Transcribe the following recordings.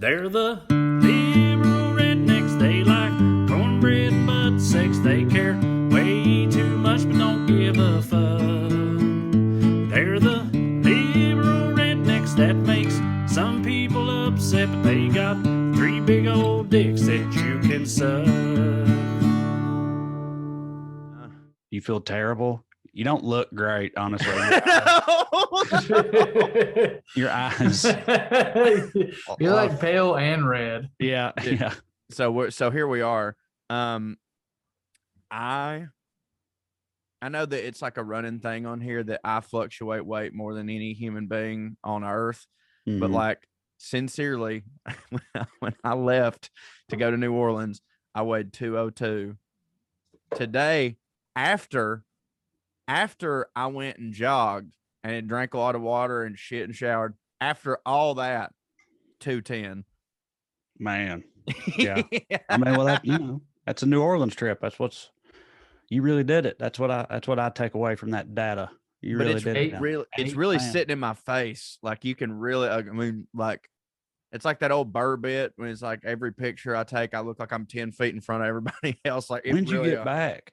They're the liberal rednecks. They like cornbread and butt sex. They care way too much but don't give a fuck. They're the liberal rednecks that makes some people upset, but they got 3 big old dicks that you can suck. You feel terrible? You don't look great, honestly. Your eyes. You're like pale and red. Yeah. Yeah. So here we are. I know that it's like a running thing on here that I fluctuate weight more than any human being on earth. But like, sincerely, when I left to go to New Orleans, I weighed 202. Today, after I went and jogged and drank a lot of water and shit and showered, after all that, 210. Man. Yeah. I mean, well, that's a New Orleans trip. You really did it. That's what I take away from that data. You really did it. It's really sitting in my face. Like, you can really, I mean, like, it's like that old Burr bit when it's like every picture I take, I look like I'm 10 feet in front of everybody else. Like, when'd you get back?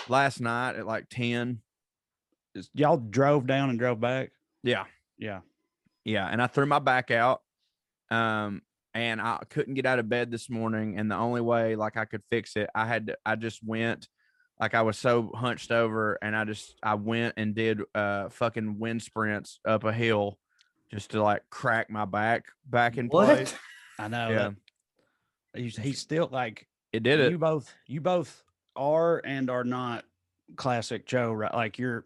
Last night at like 10. Y'all drove down and drove back? Yeah. Yeah. Yeah. And I threw my back out. And I couldn't get out of bed this morning. And the only way like I could fix it, I just went, like I was so hunched over, and I went and did fucking wind sprints up a hill just to like crack my back in place. I know. Yeah. He's still like, it did it. You both are and are not classic Cho, right? Like you're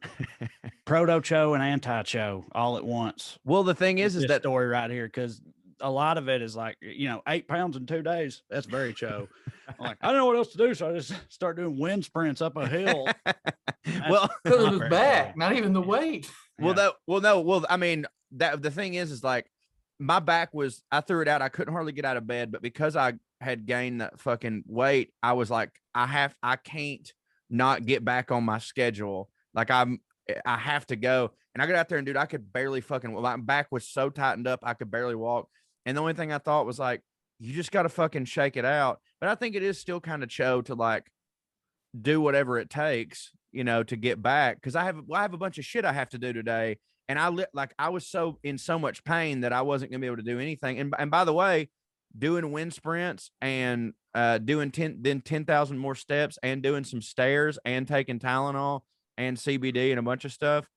proto Cho and anti Cho all at once. Well, the thing is that story right here, because a lot of it is like, 8 pounds in 2 days. That's very Cho. I'm like, I don't know what else to do, so I just start doing wind sprints up a hill. Well, because of his back, not even the weight. Well, I mean, the thing is like my back was, I threw it out. I couldn't hardly get out of bed, but because I had gained that fucking weight, I was like, I can't not get back on my schedule. Like I have to go. And I got out there and dude, I could barely my back was so tightened up, I could barely walk. And the only thing I thought was like, you just got to fucking shake it out. But I think it is still kind of Cho to like do whatever it takes, to get back. Cause I have a bunch of shit I have to do today. And I was so in so much pain that I wasn't gonna be able to do anything. And by the way, doing wind sprints and doing 10,000 more steps and doing some stairs and taking Tylenol and CBD and a bunch of stuff,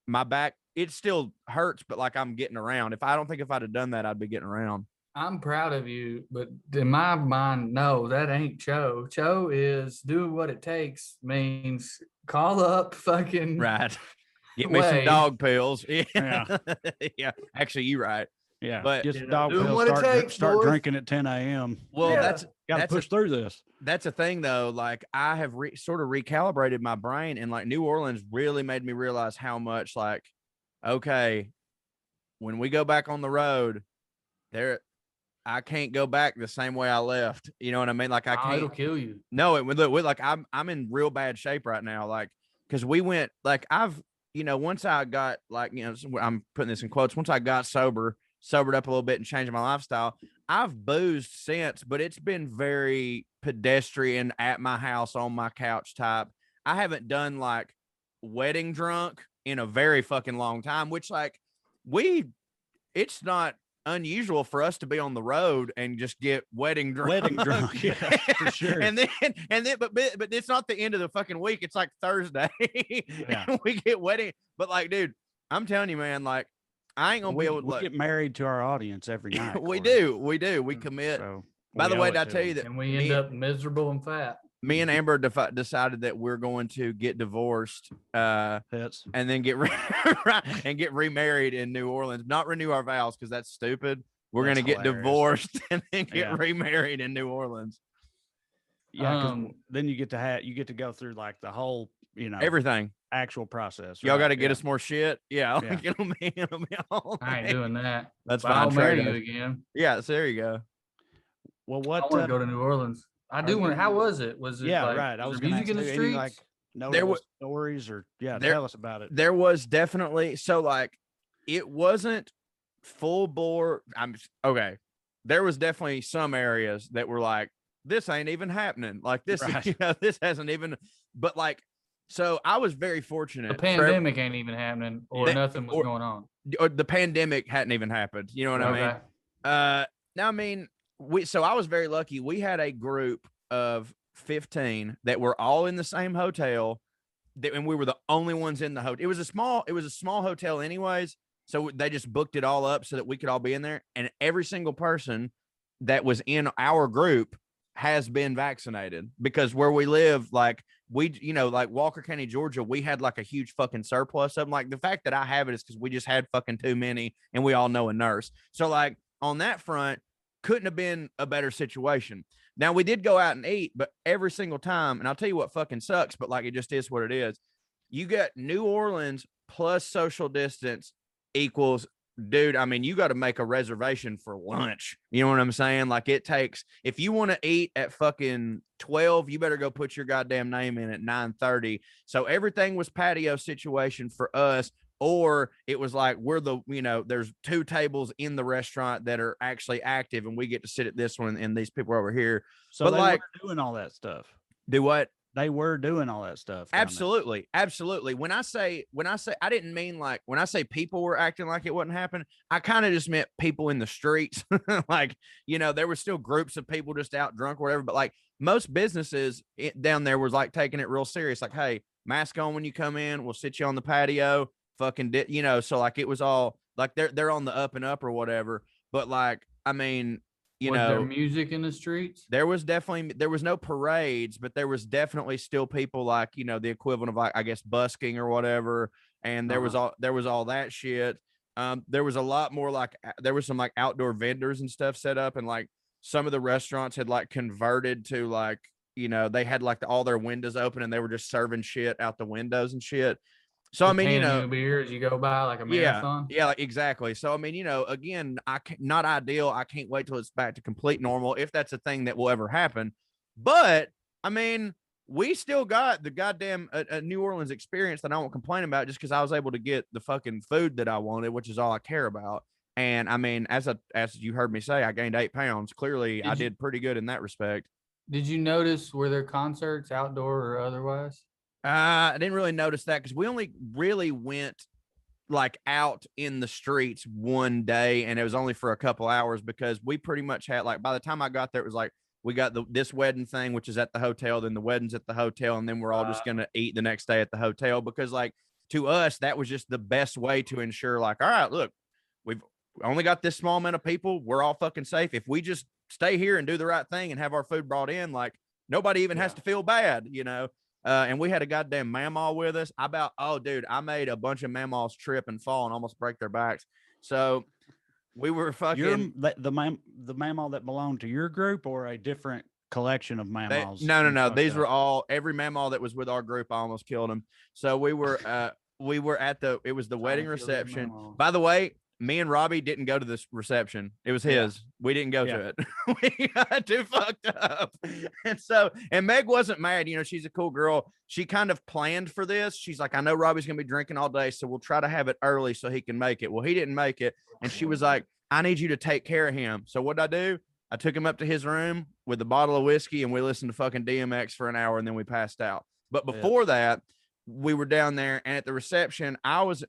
my back, it still hurts, but like I'm getting around. I don't think if I'd have done that, I'd be getting around. I'm proud of you, but in my mind, no, that ain't Cho. Cho is do what it takes, means call up fucking right. Get me some dog pills. Yeah. Yeah. Actually, you're right. Yeah. But just dog pills. Start drinking at 10 a.m. Well, that's got to push through this. That's a thing though. Like I have sort of recalibrated my brain, and like New Orleans really made me realize how much like, okay, when we go back on the road I can't go back the same way I left. You know what I mean? Like I can't. It'll kill you. No, it would look like I'm in real bad shape right now. Like, cause we went like once I got like, I'm putting this in quotes. Once I got sobered up a little bit and changed my lifestyle, I've boozed since, but it's been very pedestrian at my house on my couch type. I haven't done like wedding drunk in a very fucking long time, which like it's not unusual for us to be on the road and just get wedding drunk. Yeah, for sure. and then but it's not the end of the fucking week, it's like Thursday. Yeah. And we get wedding, but like dude, I'm telling you man, like I ain't gonna be able to get married to our audience every night. we commit. So by the way, did I tell you that and we end up miserable and fat? Me and Amber decided that we're going to get divorced and then get remarried in New Orleans. Not renew our vows because that's stupid. We're going to get divorced and then get remarried in New Orleans. Yeah, then you get to go through like the whole, everything actual process. Y'all got to get us more shit. Yeah, like it'll be all. I ain't doing that. That's fine. I'll marry you again. Yeah, so there you go. Well, what? I want to go to New Orleans. I do want. How was it? Was it right? I was music in the streets. There was stories or tell us about it. There was definitely, so like it wasn't full bore. I'm okay. there was definitely some areas that were like, this ain't even happening. Like this, Right. This hasn't even, but like, so I was very fortunate. The pandemic ain't even happening, or nothing was going on. Or the pandemic hadn't even happened. You know what I mean? Now, I mean, so I was very lucky. We had a group of 15 that were all in the same hotel, and we were the only ones in the hotel. It was a small hotel anyways. So they just booked it all up so that we could all be in there. And every single person that was in our group has been vaccinated, because where we live, like like Walker County, Georgia, we had like a huge fucking surplus of them. Like the fact that I have it is because we just had fucking too many, and we all know a nurse. So like on that front, couldn't have been a better situation. Now we did go out and eat, but every single time, and I'll tell you what fucking sucks, but like it just is what it is. You got New Orleans plus social distance equals, dude, I mean, you got to make a reservation for lunch. You know what I'm saying? Like it takes, if you want to eat at fucking 12, you better go put your goddamn name in at 9:30. So everything was patio situation for us, or it was like, we're the, there's 2 tables in the restaurant that are actually active, and we get to sit at this one, and these people are over here. So they were doing all that stuff. Do what? They were doing all that stuff. Absolutely. Absolutely. When I say, I didn't mean like, when I say people were acting like it wasn't happening, I kind of just meant people in the streets. Like, there were still groups of people just out drunk or whatever, but like most businesses down there was like taking it real serious. Like, hey, mask on when you come in, we'll sit you on the patio, fucking, so like, it was all like, they're on the up and up or whatever. But like, I mean, was there music in the streets? There was no parades, but there was definitely still people like, the equivalent of like, I guess, busking or whatever. And there was all that shit. There was a lot more like, there was some like outdoor vendors and stuff set up, and like some of the restaurants had like converted to like, they had like all their windows open, and they were just serving shit out the windows and shit. So, I mean, beer as you go by, like a marathon. Yeah, like, exactly. So, I mean, again, not ideal. I can't wait till it's back to complete normal, if that's a thing that will ever happen. But I mean, we still got the goddamn a New Orleans experience that I won't complain about, just because I was able to get the fucking food that I wanted, which is all I care about. And I mean, as you heard me say, I gained 8 pounds. Clearly, I did pretty good in that respect. Did you notice, were there concerts outdoor or otherwise? I didn't really notice that, because we only really went like out in the streets one day, and it was only for a couple hours, because we pretty much had, like, by the time I got there, it was like, we got this wedding thing, which is at the hotel, then the wedding's at the hotel, and then we're all just going to eat the next day at the hotel, because like to us, that was just the best way to ensure like, all right, look, we've only got this small amount of people. We're all fucking safe. If we just stay here and do the right thing and have our food brought in, like nobody even has to feel bad, and we had a goddamn mammal with us. I made a bunch of mammals trip and fall and almost break their backs. So we were fucking the mammal that belonged to your group, or a different collection of mammals? No. These were all, every mammal that was with our group, I almost killed him. So we were at it was the wedding reception. By the way, me and Robbie didn't go to this reception. It was his. We didn't go to it. We got too fucked up. And Meg wasn't mad. She's a cool girl. She kind of planned for this. She's like, I know Robbie's going to be drinking all day, so we'll try to have it early so he can make it. Well, he didn't make it. And she was like, I need you to take care of him. So what did I do? I took him up to his room with a bottle of whiskey, and we listened to fucking DMX for an hour, and then we passed out. But before that, we were down there, and at the reception,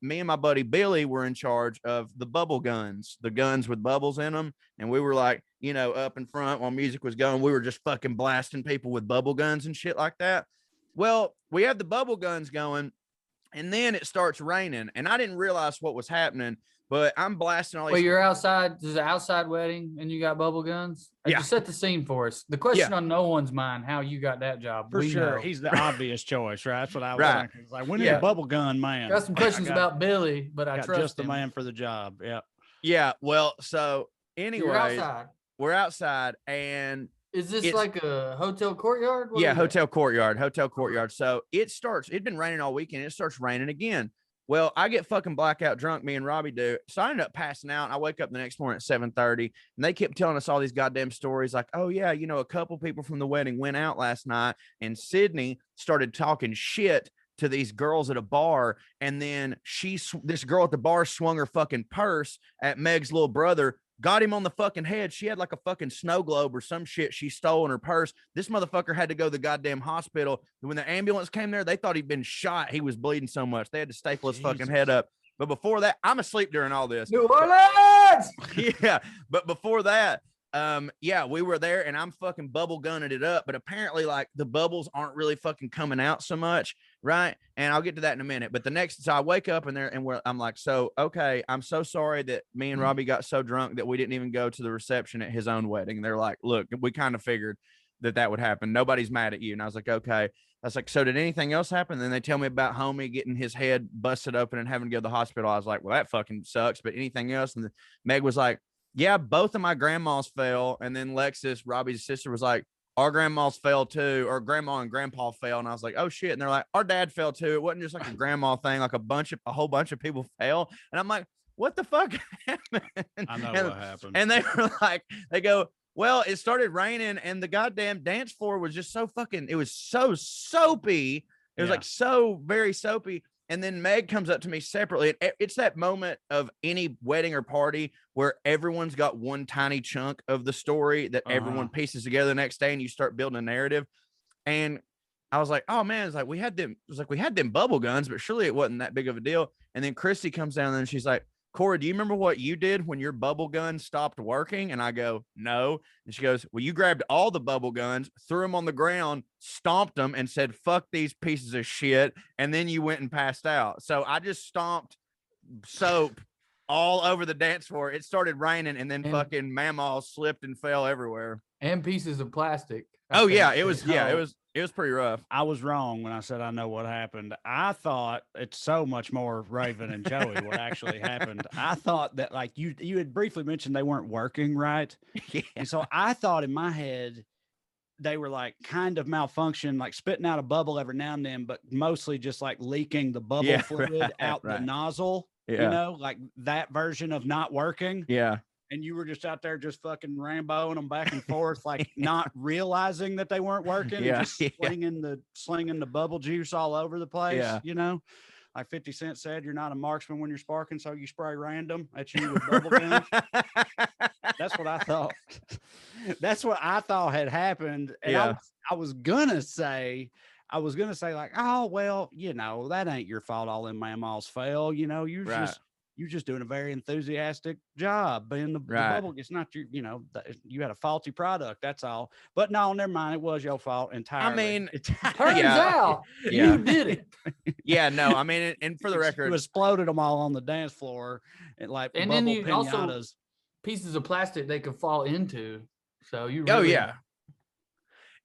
me and my buddy Billy were in charge of the bubble guns, the guns with bubbles in them. And we were like, up in front while music was going, we were just fucking blasting people with bubble guns and shit like that. Well, we had the bubble guns going, and then it starts raining, and I didn't realize what was happening, but I'm blasting all these. Well, you're outside. There's an outside wedding, and you got bubble guns. Yeah. Just set the scene for us. The question on no one's mind: how you got that job? For sure, he's the obvious choice, right? That's what I was thinking. It's like, when is a bubble gun man? Got some questions about Billy, but I trust just the man for the job. Yeah. Yeah. Well, so anyway, we're outside, and is this like a hotel courtyard? Hotel courtyard. So it'd been raining all weekend. It starts raining again. Well, I get fucking blackout drunk, me and Robbie do. So I ended up passing out. I wake up the next morning at 7:30, and they kept telling us all these goddamn stories like, oh yeah, a couple people from the wedding went out last night, and Sydney started talking shit to these girls at a bar, and then this girl at the bar swung her fucking purse at Meg's little brother, got him on the fucking head. She had like a fucking snow globe or some shit she stole in her purse. This motherfucker had to go to the goddamn hospital. When the ambulance came there, they thought he'd been shot. He was bleeding so much. They had to staple his fucking head up. But before that, I'm asleep during all this. New Orleans! Yeah. But before that, yeah, we were there and I'm fucking bubble gunning it up, but apparently like the bubbles aren't really fucking coming out so much. Right. And I'll get to that in a minute, but so I wake up in there and I'm like, so, okay, I'm so sorry that me and Robbie got so drunk that we didn't even go to the reception at his own wedding. They're like, look, we kind of figured that would happen. Nobody's mad at you. And I was like, okay. I was like, so did anything else happen? And then they tell me about homie getting his head busted open and having to go to the hospital. I was like, well, that fucking sucks, but anything else? And Meg was like, yeah, both of my grandmas fell. And then Lexus, Robbie's sister, was like, our grandmas fell too, or grandma and grandpa fell. And I was like, oh shit. And they're like, our dad fell too. It wasn't just like a grandma thing, like a whole bunch of people fell. And I'm like, what the fuck happened? I know what happened. And they were like, they go, well, it started raining and the goddamn dance floor was just so fucking, it was so soapy. It was like so very soapy. And then Meg comes up to me separately. And it's that moment of any wedding or party where everyone's got one tiny chunk of the story that everyone pieces together the next day and you start building a narrative. And I was like, oh man, it's like we had them bubble guns, but surely it wasn't that big of a deal. And then Christy comes down and she's like, Corey, do you remember what you did when your bubble gun stopped working? And I go, no. And she goes, well, you grabbed all the bubble guns, threw them on the ground, stomped them and said, fuck these pieces of shit. And then you went and passed out. So I just stomped soap all over the dance floor. It started raining and then fucking mamaw slipped and fell everywhere. And pieces of plastic. Oh yeah, it was pretty rough. I was wrong when I said I know what happened. I thought it's so much more Raven and Joey what actually happened. I thought that like you had briefly mentioned they weren't working right. Yeah. And so I thought in my head they were like kind of malfunction, like spitting out a bubble every now and then, but mostly just like leaking the bubble fluid out the nozzle. Yeah. You know, like that version of not working. Yeah. And you were just out there just fucking Ramboing them back and forth, like not realizing that they weren't working. Yeah. Just slinging the bubble juice all over the place. Yeah. You know, like 50 Cent said, you're not a marksman when you're sparking, so you spray random at you with bubble guns. That's what I thought. That's what I thought had happened. And I was gonna say like, oh, well, you know, that ain't your fault. All them mammals fell. You know, you're just doing a very enthusiastic job being the bubble. It's not your, you know, you had a faulty product. That's all. But no, never mind. It was your fault entirely. I mean, it turns out you did it. Yeah, no, I mean, and for the record, you exploded them all on the dance floor and like and bubble then you pinatas. Also pieces of plastic they could fall into. So you really,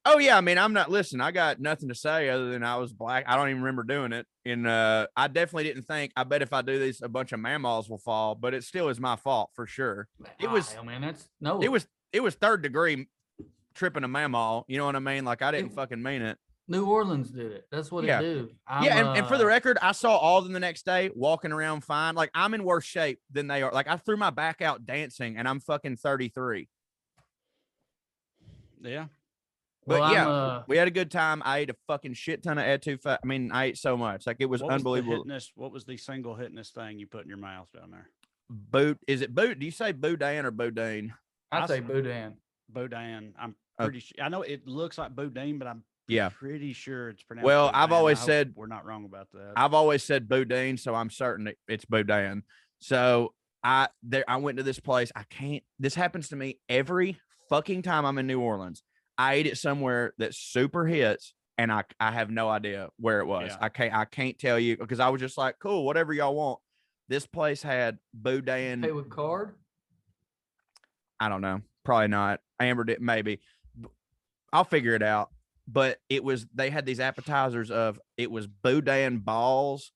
Oh yeah, I mean, I got nothing to say other than I was black. I don't even remember doing it. And I definitely didn't think, I bet if I do this, a bunch of mammals will fall, but it still is my fault for sure. It was, it was third degree tripping a mammal. You know what I mean? Like I didn't fucking mean it. New Orleans did it. That's what it do. And for the record, I saw all of them the next day walking around fine. Like I'm in worse shape than they are. Like I threw my back out dancing and I'm fucking 33. Yeah. But we had a good time. I ate a fucking shit ton of etouffee. I mean, I ate so much. Like it was unbelievable. What was the single hitness thing you put in your mouth down there? Is it boot? Do you say boudin or boudin? I say boudin. Boudin. I'm pretty sure. I know it looks like boudin, but I'm pretty sure it's pronounced. Well, boudin. I've always said we're not wrong about that. I've always said boudin, so I'm certain it's boudin. So I went to this place. This happens to me every fucking time I'm in New Orleans. I ate it somewhere that super hits, and I have no idea where it was. Yeah. I can't tell you because I was just like, cool, whatever y'all want. This place had boudin. Pay with card? I don't know. Probably not. Amber did maybe. I'll figure it out. But they had these appetizers it was boudin balls,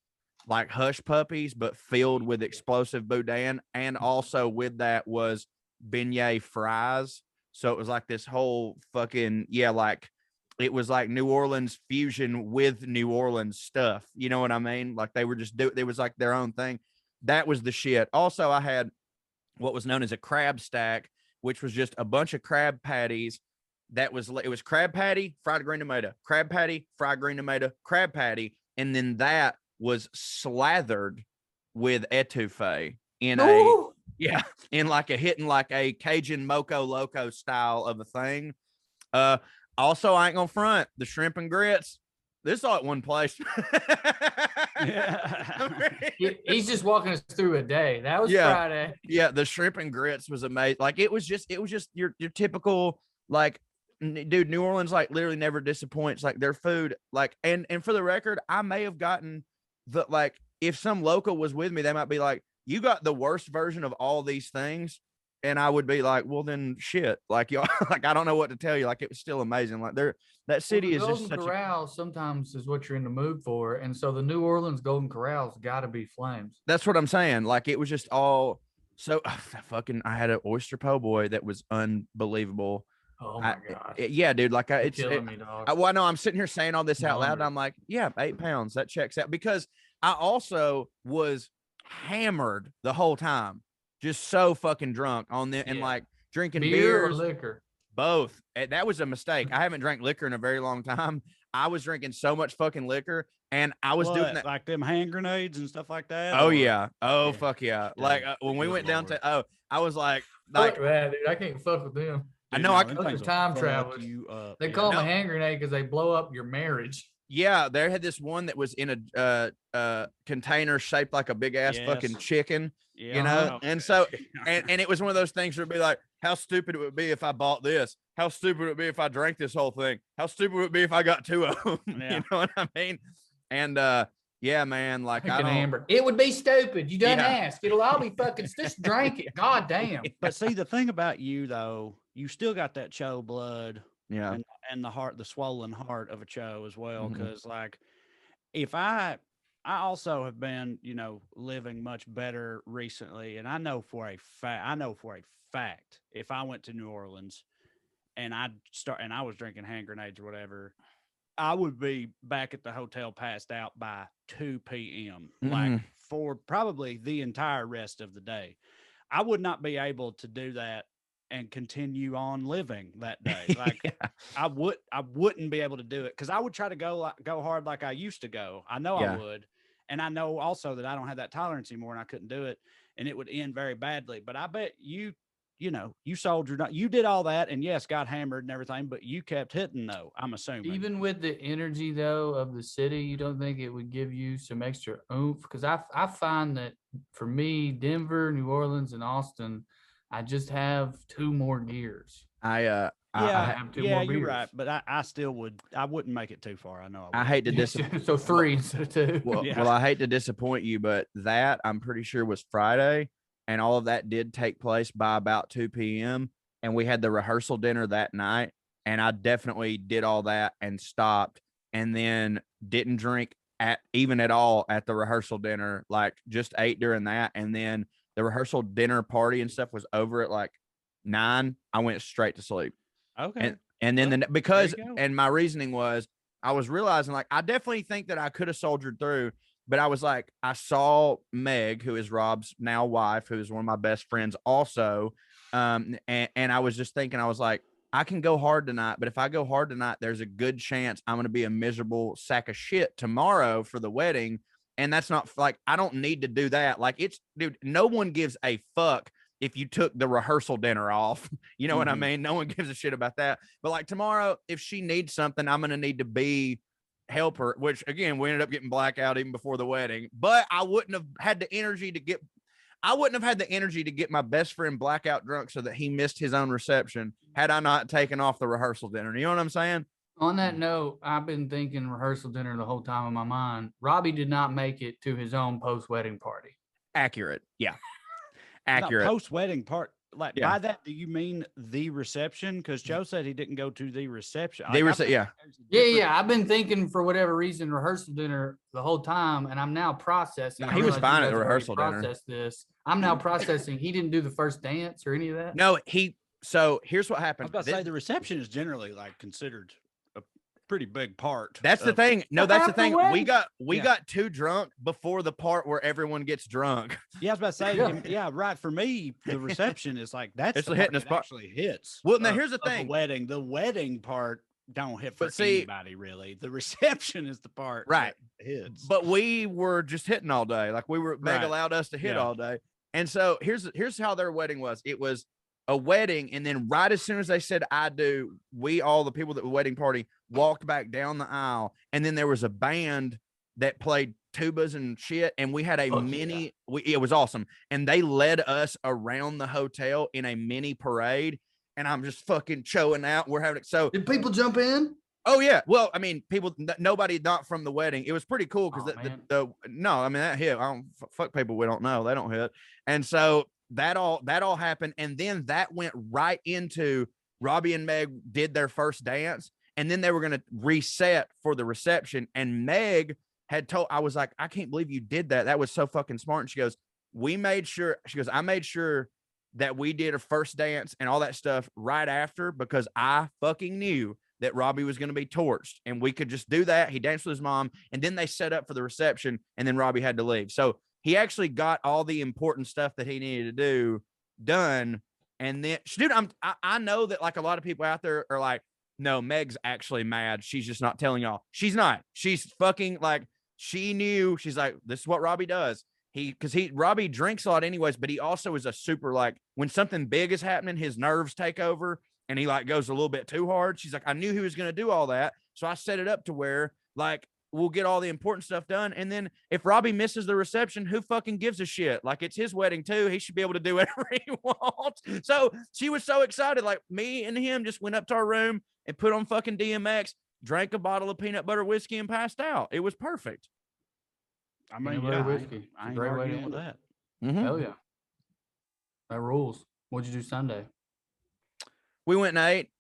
like hush puppies, but filled with explosive boudin. And also with that was beignet fries. So it was like this whole fucking, like it was like New Orleans fusion with New Orleans stuff. You know what I mean? Like they were it was like their own thing. That was the shit. Also, I had what was known as a crab stack, which was just a bunch of crab patties. It was crab patty, fried green tomato, crab patty, fried green tomato, crab patty. And then that was slathered with etouffee in Yeah, in like a Cajun Moco Loco style of a thing. Also, I ain't gonna front the shrimp and grits. This is all at one place. Yeah. He's just walking us through a day. That was Yeah. Friday. Yeah, the shrimp and grits was amazing. Like it was just your typical like dude, New Orleans like literally never disappoints. Like their food, like and for the record, I may have gotten the like if some local was with me, they might be like, you got the worst version of all these things. And I would be like, well, then shit. Like y'all, like I don't know what to tell you. Like it was still amazing. Like that city The is Golden just such Corral sometimes is what you're in the mood for. And so the New Orleans Golden Corral's gotta be flames. that's what I'm saying. Like it was just all so I had an oyster po' boy that was unbelievable. Oh my God. Yeah, dude. Like You're killing me, dog. well, no, I'm sitting here saying all this I'm out loud. hungry. I'm like, yeah, 8 pounds. That checks out because I also was hammered the whole time, just so fucking drunk on the and Yeah. like drinking Beer or beers, liquor? both. That was a mistake. I haven't drank liquor in a very long time. I was drinking so much fucking liquor, and I was doing that. Like them hand grenades and stuff like that. Oh or- yeah. Oh Yeah. fuck yeah. Dude, Like when we good went down Lord. to I was like Fuck that, dude. I can't fuck with them. I Dude, know no, I them Those are things will time fuck travelers. you up. They Yeah. call them No. a hand grenade because they blow up your marriage. yeah, they had this one that was in a container shaped like a big ass fucking Yes. chicken, Yeah, you I know? know. And so and it was one of those things where it'd be like, how stupid it would be if I bought this. How stupid it would be if I drank this whole thing. How stupid it would be if I got 2 of them. Yeah. You know what I mean? And yeah, man, like I Fucking don't, Amber. It would be stupid. You done Yeah. ask. It'll all be fucking just drink it. God damn. But see, the thing about you though, you still got that Cho blood yeah. and the swollen heart of a Cho as well. Mhm. Because like, if I also have been, living much better recently, and I know for a fact, if I went to New Orleans and I was drinking hand grenades or whatever, I would be back at the hotel passed out by 2 p.m. like Mhm. for probably the entire rest of the day. I would not be able to do that and continue on living that day. Like Yeah. I wouldn't be able to do it because I would try to go hard like I used to go. I know Yeah. I would. And I know also that I don't have that tolerance anymore and I couldn't do it and it would end very badly. But I bet you soldiered, you did all that and yes, got hammered and everything, but you kept hitting though, I'm assuming. Even with the energy though of the city, you don't think it would give you some extra oomph? Because I find that for me, Denver, New Orleans, and Austin, I just have 2 more gears. I yeah, have 2 more you're beers. right. But I wouldn't make it too far. I know. I hate to disappoint. So 3 instead of 2. Well, Yeah. well, I hate to disappoint you, but that I'm pretty sure was Friday, and all of that did take place by about 2 p.m. And we had the rehearsal dinner that night, and I definitely did all that and stopped, and then didn't drink at all at the rehearsal dinner. Like just ate during that, and then the rehearsal dinner party and stuff was over at like 9. I went straight to sleep. Okay. And then Well, because go. and my reasoning was I was realizing like I definitely think that I could have soldiered through, but I was like, I saw Meg, who is Rob's now wife, who is one of my best friends also. And I was just thinking, I was like, I can go hard tonight, but if I go hard tonight, there's a good chance I'm going to be a miserable sack of shit tomorrow for the wedding. And that's not like, I don't need to do that. Like dude, no one gives a fuck if you took the rehearsal dinner off. You know what I Mhm. mean? No one gives a shit about that. But like tomorrow, if she needs something, I'm going to need to help her, which again, we ended up getting blackout even before the wedding, but I wouldn't have had the energy to get my best friend blackout drunk so that he missed his own reception had I not taken off the rehearsal dinner. You know what I'm saying? On that note, I've been thinking rehearsal dinner the whole time in my mind. Robbie did not make it to his own post-wedding party. Accurate. Yeah. Accurate. Post wedding part. Like Yeah. by that, do you mean the reception? Because Joe said he didn't go to the reception. They Like, were I say- think yeah. there's a Yeah, difference. yeah. I've been thinking for whatever reason rehearsal dinner the whole time, and I'm now processing. No, I he was realize you fine at guys the already rehearsal dinner. processed this. I'm now processing. He didn't do the first dance or any of that. No, so here's what I was happened. about to say the reception is generally like considered a pretty big part. That's the of- thing. No, Well, that's the half the thing. wedding. We Yeah. got too drunk before the part where everyone gets drunk. Yeah, I was about to say, Yeah. yeah, right. For me, the reception is like that's It's the hitting part the that spot. actually hits. Well, now of- here's the of thing. The wedding part don't hit for But see- anybody really. The reception is the part Right. that hits. But we were just hitting all day. Like Meg Right. allowed us to hit Yeah. all day. And so here's how their wedding was. It was a wedding, and then right as soon as they said I do, we all the people that were wedding party walked back down the aisle, and then there was a band that played tubas and shit, and we had a it was awesome, and they led us around the hotel in a mini parade, and I'm just fucking showing out. We're having Did people jump in? Oh yeah, well, I mean, nobody not from the wedding. It was pretty cool because no, I mean that hit. I don't fuck people we don't know. They don't hit, and so that all happened, and then that went right into Robbie and Meg did their first dance, and then they were gonna reset for the reception. And Meg had told, I was like, I can't believe you did that. That was so fucking smart. And she goes, I made sure that we did a first dance and all that stuff right after because I fucking knew that Robbie was going to be torched and we could just do that. He danced with his mom and then they set up for the reception and then Robbie had to leave. So he actually got all the important stuff that he needed to do done. And then, dude, I know that like a lot of people out there are like, no, Meg's actually mad. She's just not telling y'all. She's not. She's fucking like, she knew. She's like, this is what Robbie does. Robbie drinks a lot anyways, but he also is a super like when something big is happening, his nerves take over and he like goes a little bit too hard. She's like, I knew he was going to do all that. So I set it up to where like we'll get all the important stuff done. And then if Robbie misses the reception, who fucking gives a shit? Like it's his wedding too. He should be able to do whatever he wants. So she was so excited. Like me and him just went up to our room and put on fucking DMX, drank a bottle of peanut butter whiskey and passed out. It was perfect. I mean, whiskey. I ain't Great way to arguing end with it. that. Mm-hmm. Hell yeah. That rules. What'd you do Sunday? We went and ate,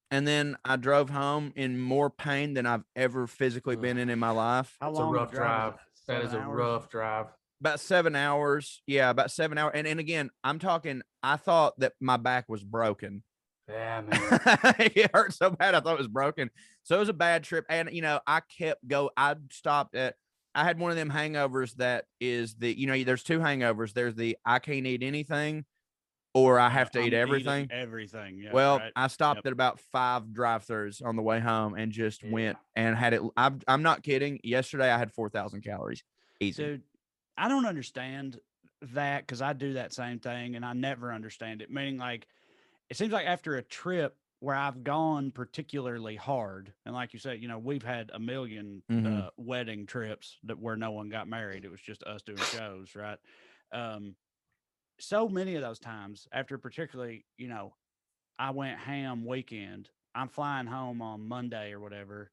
and then I drove home in more pain than I've ever physically been in my life. How It's a long rough the drive? drive. That is 7 a hours? rough drive. About 7 hours. Yeah, about 7 hours. And again, I'm talking, I thought that my back was broken. Yeah, man. It hurt so bad. I thought it was broken. So it was a bad trip. And, you know, I stopped at, I had one of them hangovers that is there's two hangovers. There's the, I can't eat anything or I have to eat everything. Everything. Yeah, well, right. I stopped at about 5 drive-thrus on the way home and just went and had it. I'm not kidding. Yesterday I had 4,000 calories. Easy. Dude, I don't understand that because I do that same thing and I never understand it. Meaning like, it seems like after a trip where I've gone particularly hard, and like you said, you know, we've had a million wedding trips where no one got married. It was just us doing shows, right? So many of those times after particularly, you know, I went ham weekend, I'm flying home on Monday or whatever,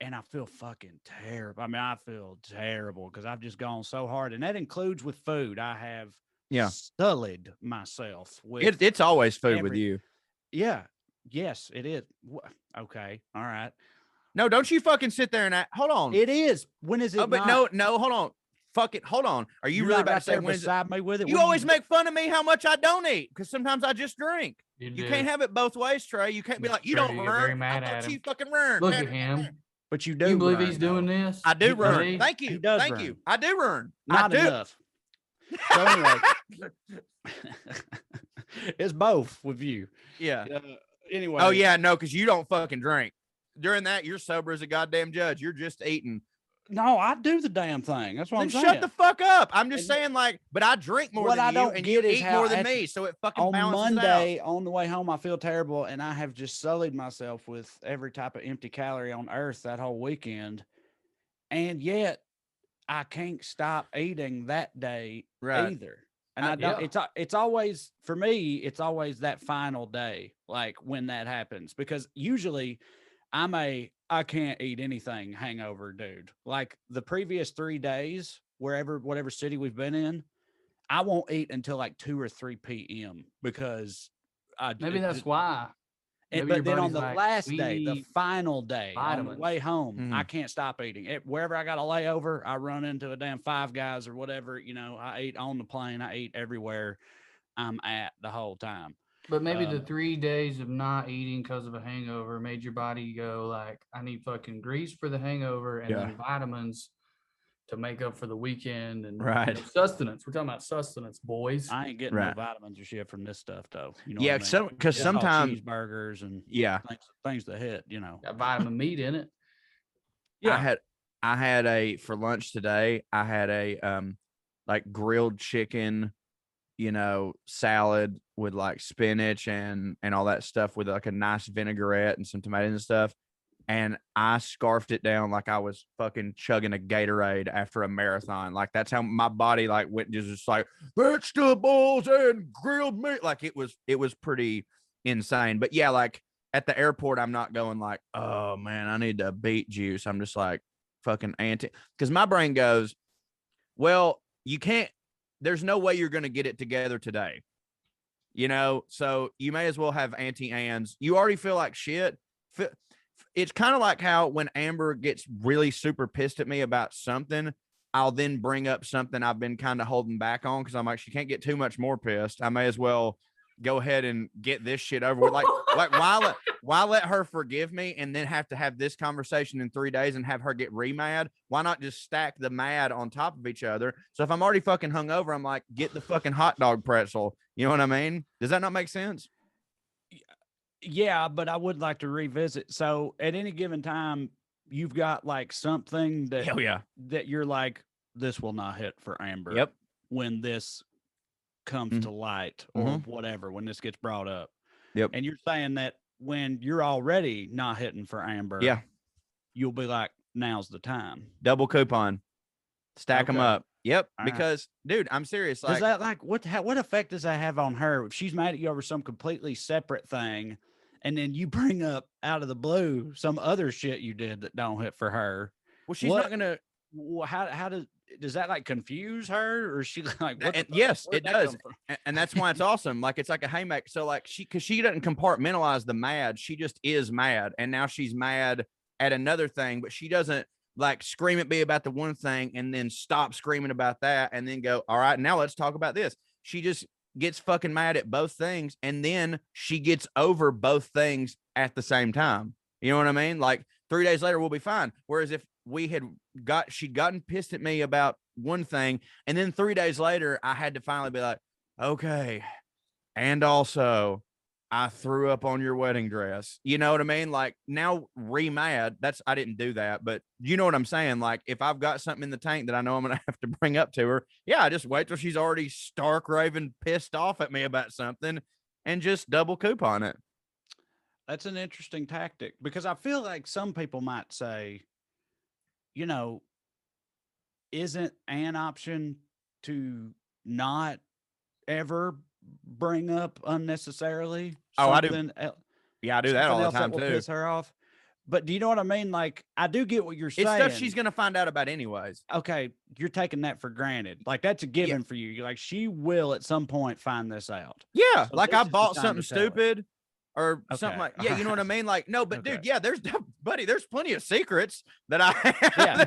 and I feel fucking terrible. I mean, I feel terrible because I've just gone so hard, and that includes with food. I have sullied myself with It's always food with you. Yeah. Yes, it is. Okay. All right. No, don't you fucking sit there and hold on. It is. When is it? Oh, but no, hold on. Fuck it. Hold on. Are you You're really not about right to say there when is it? beside me with it? You What always make fun of me how much I don't eat because sometimes I just drink. You can't have it both ways, Trey. You can't be like, you don't Trey, you're very run. mad I at thought you him. fucking run. Look at him. But you do. You believe run, he's doing though. this? I do run. He- Thank you. He does Thank run. you. I do run. Not I do. enough. So anyway, it's both with you. Yeah. Anyway. Oh yeah, no, because you don't fucking drink. During that, you're sober as a goddamn judge. You're just eating. No, I do the damn thing. That's what Then I'm saying. shut the fuck up. I'm just saying, like, but I drink more What than I you, don't and you get is eat how more than at me. So it fucking on balances Monday, out. on the way home, I feel terrible, and I have just sullied myself with every type of empty calorie on earth that whole weekend, and yet I can't stop eating that day either. And I don't. It's always for me. It's always that final day, like when that happens, because usually I'm a I can't eat anything hangover dude. Like the previous 3 days, whatever city we've been in, I won't eat until like 2 or 3 p.m. because Maybe that's why. But then on the last day, the final day, on vitamins. the way home, I can't stop eating. Wherever I got a layover, I run into a damn Five Guys or whatever. You know, I eat on the plane. I eat everywhere I'm at the whole time. But maybe the 3 days of not eating because of a hangover made your body go like, I need fucking grease for the hangover and then vitamins to make up for the weekend and sustenance. We're talking about sustenance, boys. I ain't getting no vitamins or shit from this stuff though. You know Yeah, what I mean? because It's all sometimes cheeseburgers and things that hit. You know, got vitamin meat in it. Yeah, I had a for lunch today. I had a like grilled chicken salad with like spinach and all that stuff with like a nice vinaigrette and some tomatoes and stuff. And I scarfed it down like I was fucking chugging a Gatorade after a marathon. Like that's how my body like went, just like vegetables and grilled meat. Like it was pretty insane. But yeah, like at the airport, I'm not going like, oh man, I need the beet juice. I'm just like fucking because my brain goes, well, you can't, there's no way you're going to get it together today. So you may as well have Auntie Anne's. You already feel like shit. It's kind of like how when Amber gets really super pissed at me about something, I'll then bring up something I've been kind of holding back on because I'm like, she can't get too much more pissed. I may as well go ahead and get this shit over with. Like why let her forgive me and then have to have this conversation in 3 days and have her get re-mad? Why not just stack the mad on top of each other? So if I'm already fucking hungover, I'm like, get the fucking hot dog pretzel. You know what I mean? Does that not make sense? Yeah, but I would like to revisit. So at any given time, you've got like something that, Hell yeah, that you're like, this will not hit for Amber. Yep. When this comes to light or whatever, when this gets brought up. Yep. And you're saying that when you're already not hitting for Amber, yeah, you'll be like, now's the time. Double coupon, stack them up. Yep. All because dude, I'm serious. Like, does that like what effect does that have on her if she's mad at you over some completely separate thing, and then you bring up out of the blue some other shit you did that don't hit for her? Well, she's not gonna. Well, how does that like confuse her, or is she like? What yes, it does, and that's why it's awesome. Like it's like a haymaker. So like because she doesn't compartmentalize the mad, she just is mad, and now she's mad at another thing, but she doesn't like scream at me about the one thing and then stop screaming about that and then go, all right, now let's talk about this. She just gets fucking mad at both things, and then she gets over both things at the same time. You know what I mean? Like 3 days later, we'll be fine. Whereas if she'd gotten pissed at me about one thing, and then 3 days later, I had to finally be like, okay, and also I threw up on your wedding dress. You know what I mean? Like now re-mad. I didn't do that, but you know what I'm saying? Like if I've got something in the tank that I know I'm going to have to bring up to her, yeah, I just wait till she's already stark raving pissed off at me about something and just double coupon it. That's an interesting tactic, because I feel like some people might say, isn't an option to not ever bring up unnecessarily? Oh, I do. Yeah, I do that all the time too. Piss her off. But do you know what I mean? Like, I do get what you're saying. It's stuff she's gonna find out about anyways. Okay, you're taking that for granted. Like that's a given for you. You're like, she will at some point find this out. Yeah, so like I bought something stupid or something like. Yeah, you know what I mean? Like, no, but dude, yeah, there's plenty of secrets that I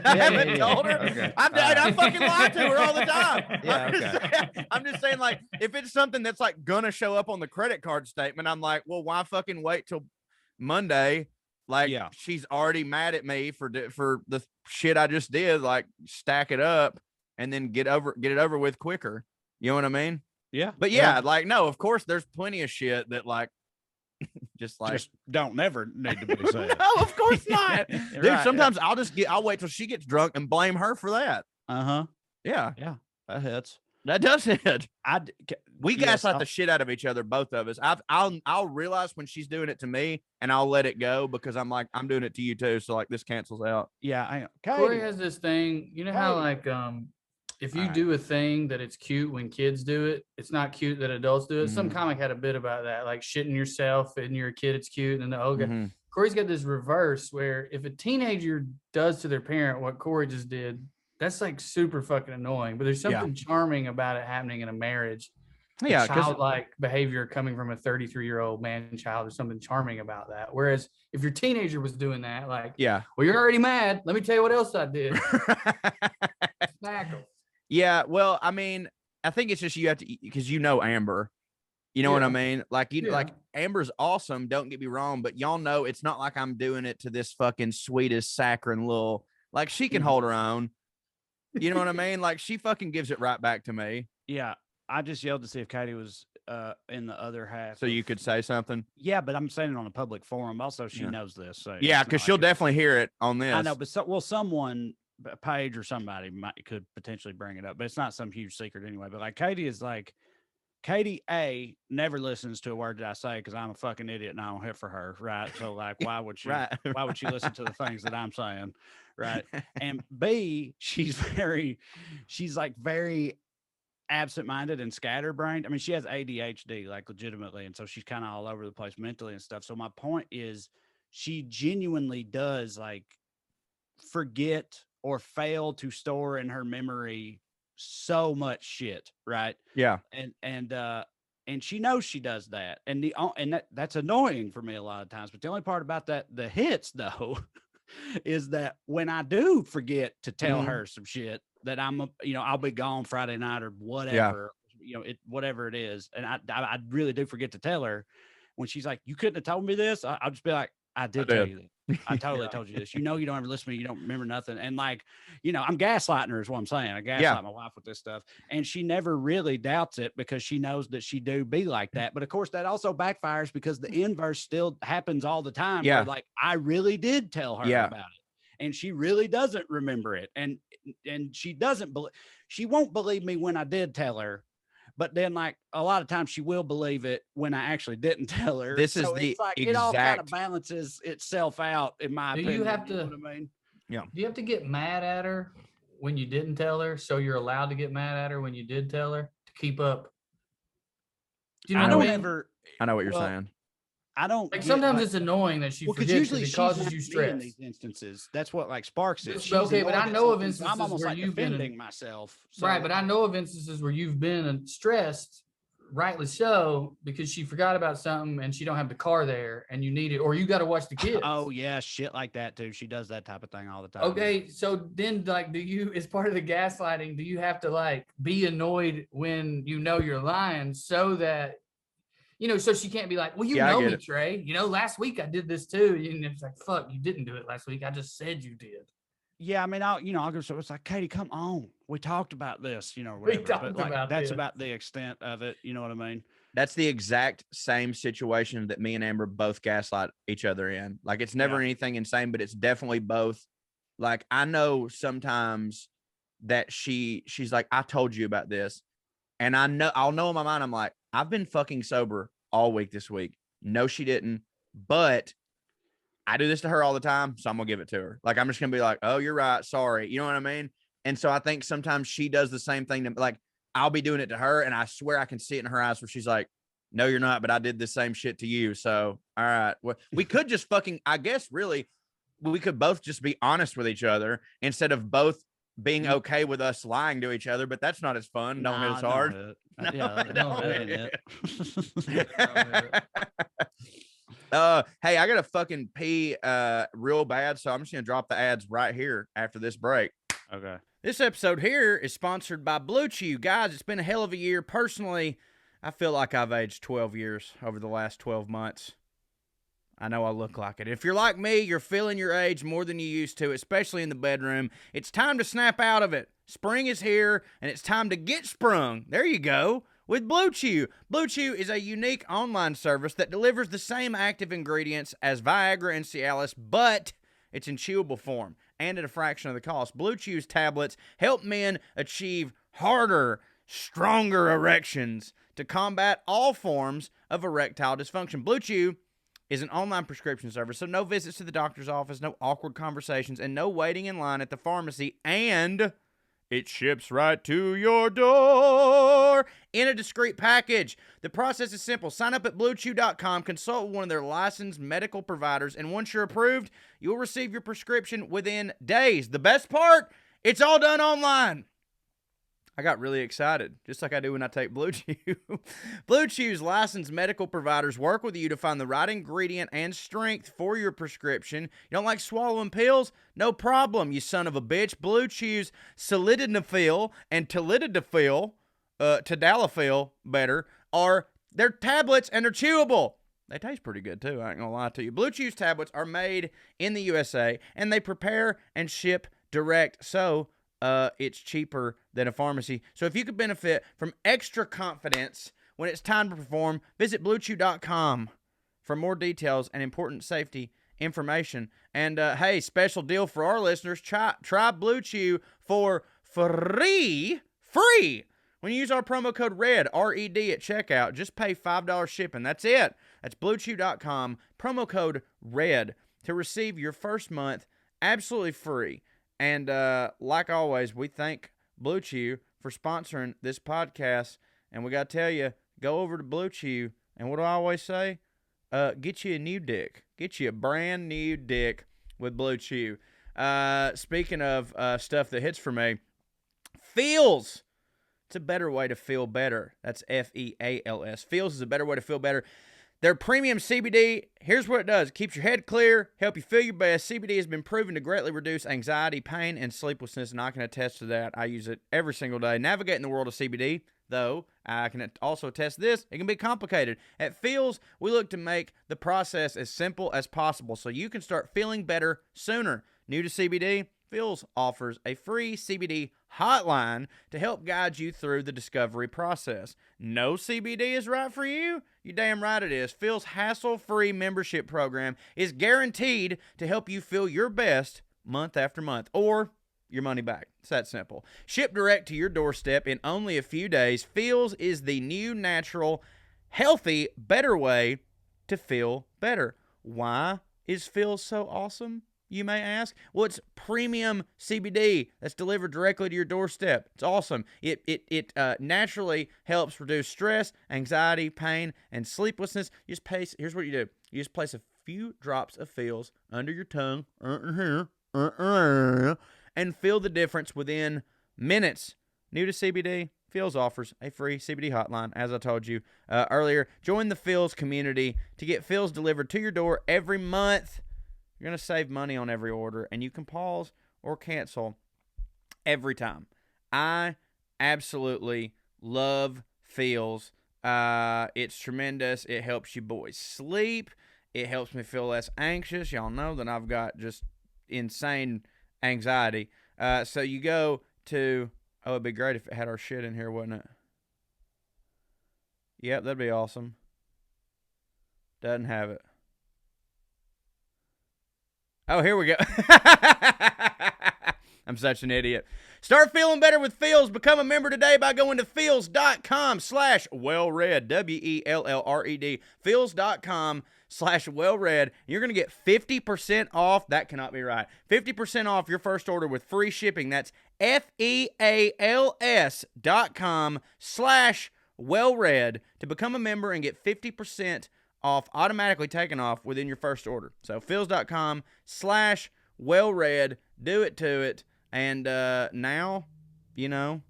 haven't told her. Okay. I fucking lie to her all the time. Yeah, I'm just saying, like, if it's something that's like gonna show up on the credit card statement, I'm like, well, why fucking wait till Monday? Like, she's already mad at me for the shit I just did. Like, stack it up and then get it over with quicker. You know what I mean? Yeah. But yeah, like, no, of course, there's plenty of shit that like. Just don't never need to be said. No, of course not. Dude, right, sometimes I'll wait till she gets drunk and blame her for that. Yeah. Yeah. That hits. That does hit. We gaslight the shit out of each other, both of us. I'll realize when she's doing it to me, and I'll let it go because I'm like, I'm doing it to you too. So like this cancels out. Yeah. Corey has this thing. You know how like if you do a thing that it's cute when kids do it, it's not cute that adults do it. Some comic had a bit about that, like shitting yourself and you're a kid, it's cute. And then Corey's got this reverse where if a teenager does to their parent what Corey just did, that's like super fucking annoying. But there's something charming about it happening in a marriage. Yeah, childlike behavior coming from a 33-year-old man-child. There's something charming about that. Whereas if your teenager was doing that, like, well, you're already mad. Let me tell you what else I did. Smack 'em. Yeah, well, I mean, I think it's just you have to, because Amber, you know what I mean? Like like Amber's awesome. Don't get me wrong, but y'all know it's not like I'm doing it to this fucking sweetest saccharine little. Like she can hold her own. You know what I mean? Like she fucking gives it right back to me. Yeah, I just yelled to see if Katie was in the other half. So you could say something. Yeah, but I'm saying it on a public forum. Also, she knows this. So yeah, because she'll definitely hear it on this. I know, but someone. Paige or somebody could potentially bring it up, but it's not some huge secret anyway. But like Katie is like, Katie A never listens to a word that I say because I'm a fucking idiot and I don't hit for her, right? So like, why would she? Right. Why would she listen to the things that I'm saying, right? And B, she's like very absent-minded and scatterbrained. I mean, she has ADHD, like legitimately, and so she's kind of all over the place mentally and stuff. So my point is, she genuinely does like forget or fail to store in her memory so much shit, right? Yeah. And she knows she does that, and that's annoying for me a lot of times. But the only part about that, the hits though, is that when I do forget to tell her some shit that I'll be gone Friday night or whatever, whatever it is, and I really do forget to tell her. When she's like, "You couldn't have told me this," I'll just be like, "I did tell you that. I totally told you this. You don't ever listen to me. You don't remember nothing." And like, I'm gaslighting her is what I'm saying. I gaslight my wife with this stuff. And she never really doubts it because she knows that she do be like that. But of course, that also backfires because the inverse still happens all the time. Yeah. Where like, I really did tell her about it. And she really doesn't remember it. And she won't believe me when I did tell her. But then, like, a lot of times she will believe it when I actually didn't tell her. This is the it's like, it all kind of balances itself out, in my opinion. You have to, you know what I mean? Yeah. Do you have to get mad at her when you didn't tell her, so you're allowed to get mad at her when you did tell her to keep up? Do you know what I mean? I know what you're saying. I don't like. Sometimes it's annoying that she forgets because it causes you stress. In these instances, that's what like sparks it. Okay, but I know of instances I'm almost where like you've defending been myself. Right, but I know of instances where you've been stressed, rightly so, because she forgot about something and she don't have the car there and you need it, or you got to watch the kids. Oh yeah, shit like that too. She does that type of thing all the time. Okay, so then like, do you, as part of the gaslighting, do you have to like be annoyed when you know you're lying so that, so she can't be like, well, you know me, Trae. Last week I did this too. And it's like, fuck, you didn't do it last week. I just said you did. Yeah, I mean, I'll go. So it's like, Katie, come on. We talked about this, whatever. But like, that's about the extent of it. You know what I mean? That's the exact same situation that me and Amber both gaslight each other in. Like, it's never anything insane, but it's definitely both. Like, I know sometimes that she's like, I told you about this. And I'll know in my mind, I'm like, I've been fucking sober all week this week. No, she didn't. But I do this to her all the time, so I'm going to give it to her. Like, I'm just going to be like, oh, you're right. Sorry. You know what I mean? And so I think sometimes she does the same thing. Like, I'll be doing it to her, and I swear I can see it in her eyes where she's like, no, you're not, but I did the same shit to you. So, all right. Well, we could just fucking, I guess, really, we could both just be honest with each other instead of both being okay with us lying to each other, but that's not as fun. Don't hit as hard. Hey, I gotta fucking pee real bad, so I'm just gonna drop the ads right here after this break. Okay. This episode here is sponsored by Blue Chew. Guys, it's been a hell of a year. Personally, I feel like I've aged 12 years over the last 12 months. I know I look like it. If you're like me, you're feeling your age more than you used to, especially in the bedroom. It's time to snap out of it. Spring is here, and it's time to get sprung. There you go. With Blue Chew. Blue Chew is a unique online service that delivers the same active ingredients as Viagra and Cialis, but it's in chewable form and at a fraction of the cost. Blue Chew's tablets help men achieve harder, stronger erections to combat all forms of erectile dysfunction. Blue Chew is an online prescription service, so no visits to the doctor's office, no awkward conversations, and no waiting in line at the pharmacy, and it ships right to your door in a discreet package. The process is simple. Sign up at BlueChew.com, consult with one of their licensed medical providers, and once you're approved, you'll receive your prescription within days. The best part, it's all done online. I got really excited, just like I do when I take Blue Chew. Blue Chew's licensed medical providers work with you to find the right ingredient and strength for your prescription. You don't like swallowing pills? No problem, you son of a bitch. Blue Chew's sildenafil and tadalafil, better, are their tablets and they're chewable. They taste pretty good too, I ain't gonna lie to you. Blue Chew's tablets are made in the USA and they prepare and ship direct, so it's cheaper than a pharmacy. So if you could benefit from extra confidence when it's time to perform, visit BlueChew.com for more details and important safety information. And hey, special deal for our listeners, try Blue Chew for free When you use our promo code RED, R-E-D, at checkout, just pay $5 shipping. That's it. That's BlueChew.com, promo code RED, to receive your first month absolutely free. And like always, we thank Blue Chew for sponsoring this podcast. And we got to tell you, go over to Blue Chew, and what do I always say? Get you a new dick. Get you a brand new dick with Blue Chew. Speaking of stuff that hits for me, feels. It's a better way to feel better. That's F-E-A-L-S. Feels is a better way to feel better. Their premium CBD, here's what it does. It keeps your head clear, help you feel your best. CBD has been proven to greatly reduce anxiety, pain, and sleeplessness, and I can attest to that. I use it every single day. Navigating the world of CBD, though, I can also attest this, it can be complicated. At Feels, we look to make the process as simple as possible so you can start feeling better sooner. New to CBD, Feels offers a free CBD hotline to help guide you through the discovery process. No CBD is right for you? You damn right it is. Feels hassle-free membership program is guaranteed to help you feel your best month after month, or your money back. It's that simple. Shipped direct to your doorstep in only a few days, Feels is the new, natural, healthy, better way to feel better. Why is Feels so awesome, you may ask? Well, it's premium CBD that's delivered directly to your doorstep. It's awesome. It naturally helps reduce stress, anxiety, pain, and sleeplessness. Here's what you do. You just place a few drops of Feels under your tongue, and feel the difference within minutes. New to CBD, Feels offers a free CBD hotline, as I told you earlier. Join the Feels community to get Feels delivered to your door every month. You're going to save money on every order, and you can pause or cancel every time. I absolutely love Feels. It's tremendous. It helps you boys sleep. It helps me feel less anxious. Y'all know that I've got just insane anxiety. So you go to, it'd be great if it had our shit in here, wouldn't it? Yep, that'd be awesome. Doesn't have it. Oh, here we go. I'm such an idiot. Start feeling better with Feels. Become a member today by going to feels.com/WellRED, WellRED, feels.com/WellRED. You're going to get 50% off. That cannot be right. 50% off your first order with free shipping. That's FEALS.com/WellRED to become a member and get 50% off, automatically taken off within your first order. So feels.com/WellRED. Do it to it. And now, how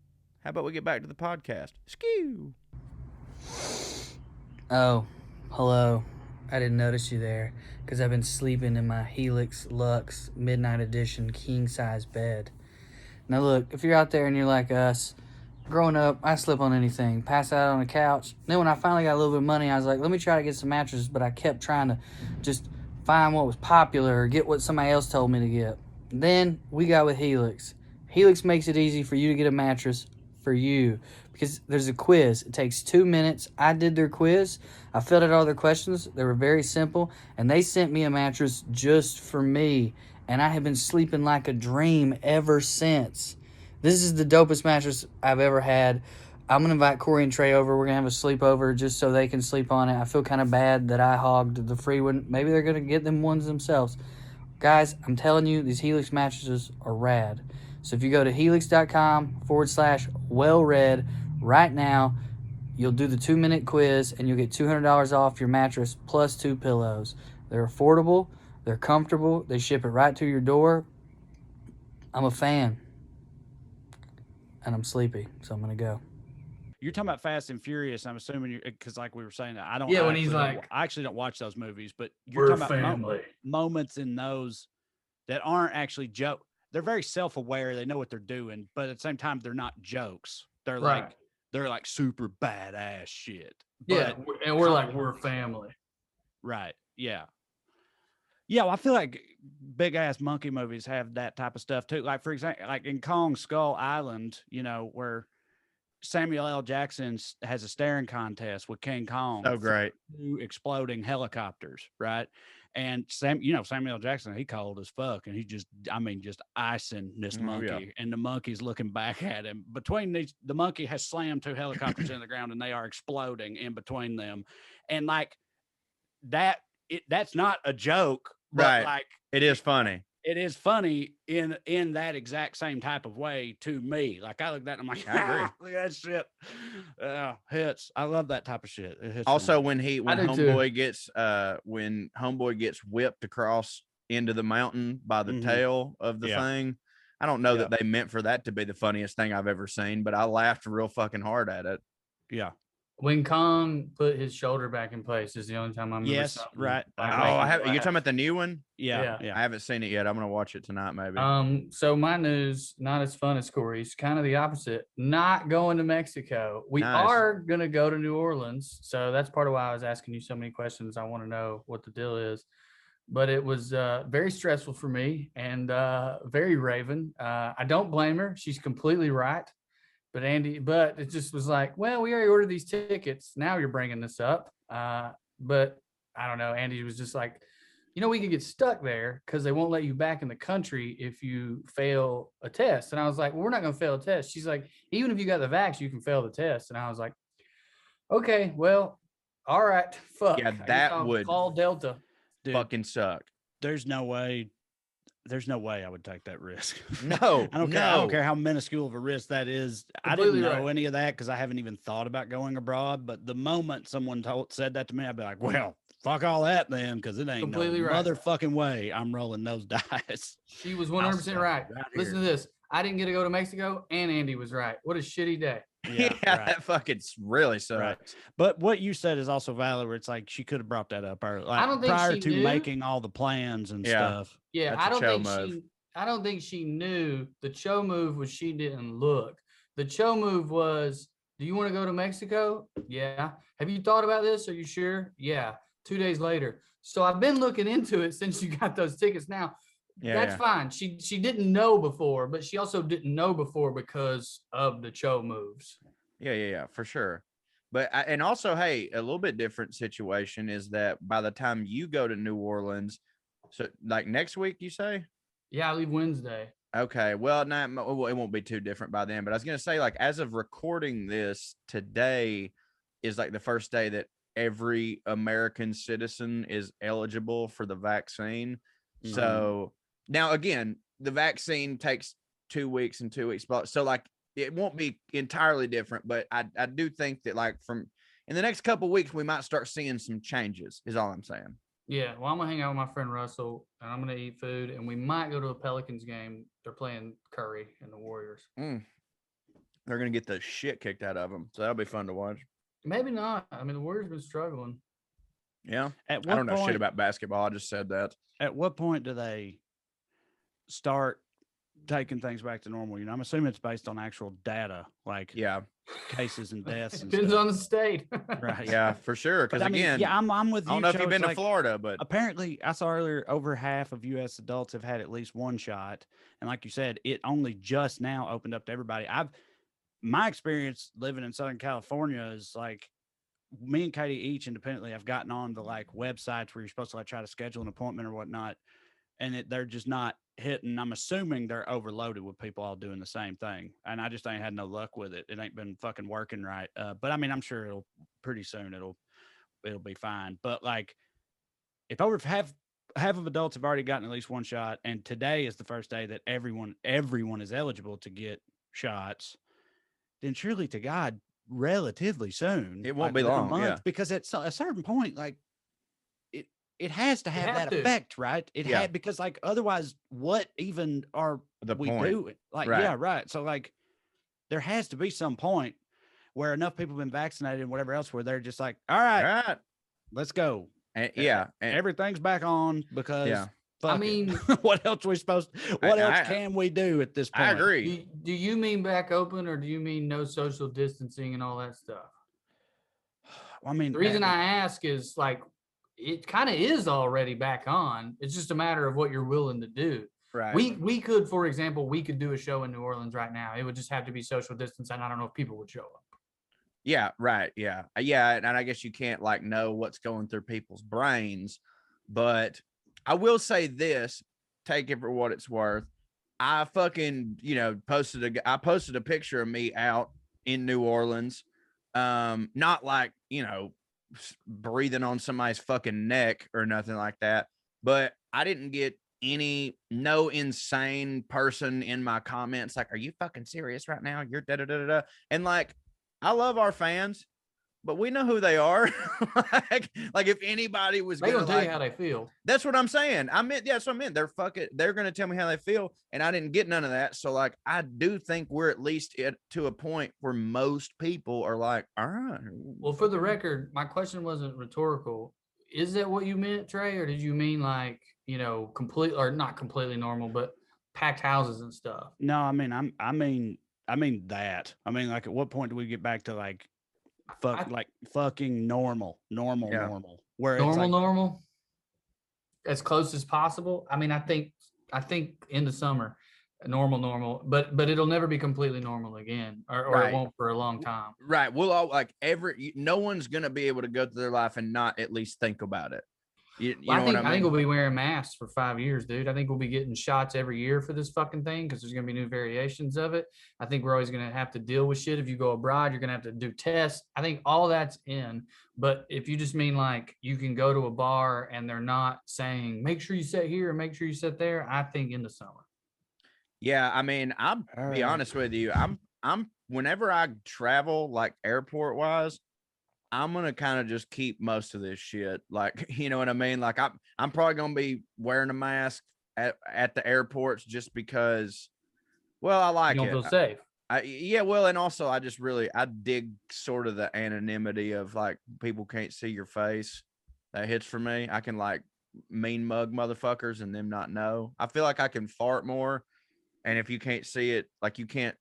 about we get back to the podcast? Skew. Oh, hello. I didn't notice you there because I've been sleeping in my Helix Luxe Midnight Edition king-size bed. Now look, if you're out there and you're like us, growing up, I slept on anything, pass out on the couch. Then when I finally got a little bit of money, I was like, let me try to get some mattresses, but I kept trying to just find what was popular or get what somebody else told me to get. Then we got with Helix. Helix makes it easy for you to get a mattress for you because there's a quiz. It takes 2 minutes. I did their quiz. I filled out all their questions. They were very simple, and they sent me a mattress just for me, and I have been sleeping like a dream ever since. This is the dopest mattress I've ever had. I'm going to invite Corey and Trae over. We're going to have a sleepover just so they can sleep on it. I feel kind of bad that I hogged the free one. Maybe they're going to get them ones themselves. Guys, I'm telling you, these Helix mattresses are rad. So if you go to helix.com/WellRED right now, you'll do the 2-minute quiz and you'll get $200 off your mattress plus 2 pillows. They're affordable. They're comfortable. They ship it right to your door. I'm a fan. And I'm sleepy, so I'm going to go. You're talking about Fast and Furious. I'm assuming you're, because like we were saying, I don't. Yeah, when I he's actually like, I actually don't watch those movies, but you're talking about moments in those that aren't actually joke. They're very self-aware. They know what they're doing, but at the same time, they're not jokes. They're right. they're like super badass shit. Yeah, and we're family. Right. Yeah. Yeah, well, I feel like big ass monkey movies have that type of stuff too. Like, for example, like in Kong Skull Island, where Samuel L. Jackson has a staring contest with King Kong. So great. Two exploding helicopters, right? And Samuel L. Jackson, he cold as fuck, and he just icing this monkey, and the monkey's looking back at him. Between the monkey has slammed 2 helicopters in the ground, and they are exploding in between them, and like that. That's not a joke, but Right. like it is funny. It is funny in that exact same type of way to me. Like I look at that and I'm like, I agree. Look at that shit. Hits. I love that type of shit. It hits Also, me. when Homeboy gets whipped across into the mountain by the tail of the thing, I don't know that they meant for that to be the funniest thing I've ever seen, but I laughed real fucking hard at it. Yeah. When Kong put his shoulder back in place is the only time I remember. Yes, right. I have. You're talking about the new one? Yeah. I haven't seen it yet. I'm gonna watch it tonight, maybe. So my news, not as fun as Corey's, kind of the opposite. Not going to Mexico. We are gonna go to New Orleans, so that's part of why I was asking you so many questions. I want to know what the deal is. But it was very stressful for me and very Raven. I don't blame her. She's completely right. But it just was like, well, we already ordered these tickets. Now you're bringing this up. But I don't know. Andy was just like, we could get stuck there because they won't let you back in the country if you fail a test. And I was like, well, we're not going to fail a test. She's like, even if you got the vax, you can fail the test. And I was like, okay, well, all right. Fuck. Yeah, that would call Delta. Dude, fucking suck. There's no way I would take that risk. No, I don't care how minuscule of a risk that is. Completely I didn't know any of that because I haven't even thought about going abroad. But the moment someone said that to me, I'd be like, well, fuck all that then, because it ain't completely motherfucking way I'm rolling those dice. She was 100% right. Listen to this. I didn't get to go to Mexico, and Andy was right. What a shitty day. Yeah, that fucking really sucks. Right. But what you said is also valid, where it's like she could have brought that up early, like, I don't think prior she to knew. making all the plans and stuff. Yeah, That's I don't think she knew. The Cho move was she didn't look. The Cho move was, do you want to go to Mexico? Yeah. Have you thought about this? Are you sure? Yeah. 2 days later. So I've been looking into it since you got those tickets now. That's fine. She didn't know before, but she also didn't know before because of the Cho moves. Yeah, for sure. But and also, hey, a little bit different situation is that by the time you go to New Orleans, so like next week, you say? Yeah, I leave Wednesday. Okay, well, it won't be too different by then. But I was gonna say, like, as of recording this, today is like the first day that every American citizen is eligible for the vaccine. Mm-hmm. So now, again, the vaccine takes 2 weeks and 2 weeks, so like it won't be entirely different. But I do think that like from in the next couple of weeks, we might start seeing some changes. Is all I'm saying. Yeah, well, I'm gonna hang out with my friend Russell, and I'm gonna eat food, and we might go to a Pelicans game. They're playing Curry and the Warriors. They're gonna get the shit kicked out of them, so that'll be fun to watch. Maybe not. I mean, the Warriors have been struggling. Yeah, I don't know shit about basketball. I just said that. At what point do they start taking things back to normal? I'm assuming it's based on actual data, like cases and deaths. Depends on the state. Right. Yeah, for sure. Because again, I'm with you. I don't know if you've been to Florida, but apparently I saw earlier over half of U.S. adults have had at least one shot, and like you said, it only just now opened up to everybody. My experience living in Southern California is like me and Katie each independently have gotten on the like websites where you're supposed to like try to schedule an appointment or whatnot, and they're just not hitting. I'm assuming they're overloaded with people all doing the same thing, and I just ain't had no luck with it. It ain't been fucking working right. But I mean, I'm sure it'll pretty soon it'll be fine. But like, if over half of adults have already gotten at least one shot, and today is the first day that everyone is eligible to get shots, then surely to God, relatively soon, it won't be long, because at a certain point, like it has to have that effect, right? It had, because like otherwise, what even are we doing? Like, right. So like, there has to be some point where enough people have been vaccinated and whatever else, where they're just like, all right, let's go. And everything's back on because. I mean, what else are we supposed? What else can we do at this point? I agree. Do you mean back open, or do you mean no social distancing and all that stuff? I mean, the reason I ask is like, it kind of is already back on. It's just a matter of what you're willing to do. Right. We could, for example, we could do a show in New Orleans right now. It would just have to be social distance, and I don't know if people would show up. Yeah, right. Yeah. Yeah. And I guess you can't like know what's going through people's brains. But I will say this, take it for what it's worth. I fucking, posted a picture of me out in New Orleans. Not like, breathing on somebody's fucking neck or nothing like that. But I didn't get no insane person in my comments like, are you fucking serious right now? You're da da da da. And like, I love our fans, but we know who they are. like if anybody was They gonna tell you how they feel. That's what I'm saying. That's what I meant. They're gonna tell me how they feel, and I didn't get none of that. So like, I do think we're at least to a point where most people are like, all right. Well, for the record, my question wasn't rhetorical. Is that what you meant, Trae, or did you mean like, complete or not completely normal, but packed houses and stuff? No, I mean that. I mean, like, at what point do we get back to like, fucking normal, where it's like, normal, as close as possible. I mean, I think in the summer, normal, but it'll never be completely normal again, or Right. It won't for a long time. Right. We'll all like no one's gonna be able to go through their life and not at least think about it. You know what I mean? I think we'll be wearing masks for 5 years, dude. I think we'll be getting shots every year for this fucking thing because there's gonna be new variations of it. I think we're always gonna have to deal with shit. If you go abroad, you're gonna have to do tests. I think all that's in. But if you just mean like you can go to a bar and they're not saying make sure you sit here and make sure you sit there, I think in the summer. Yeah, I mean, I'll be honest with you. I'm whenever I travel, like airport wise, I'm gonna kind of just keep most of this shit. Like, you know what I mean? Like, I'm probably gonna be wearing a mask at the airports just because. Well, I like You don't it. feel safe. Yeah, well, and also I dig sort of the anonymity of like people can't see your face. That hits for me. I can like mean mug motherfuckers and them not know. I feel like I can fart more, and if you can't see it, like you can't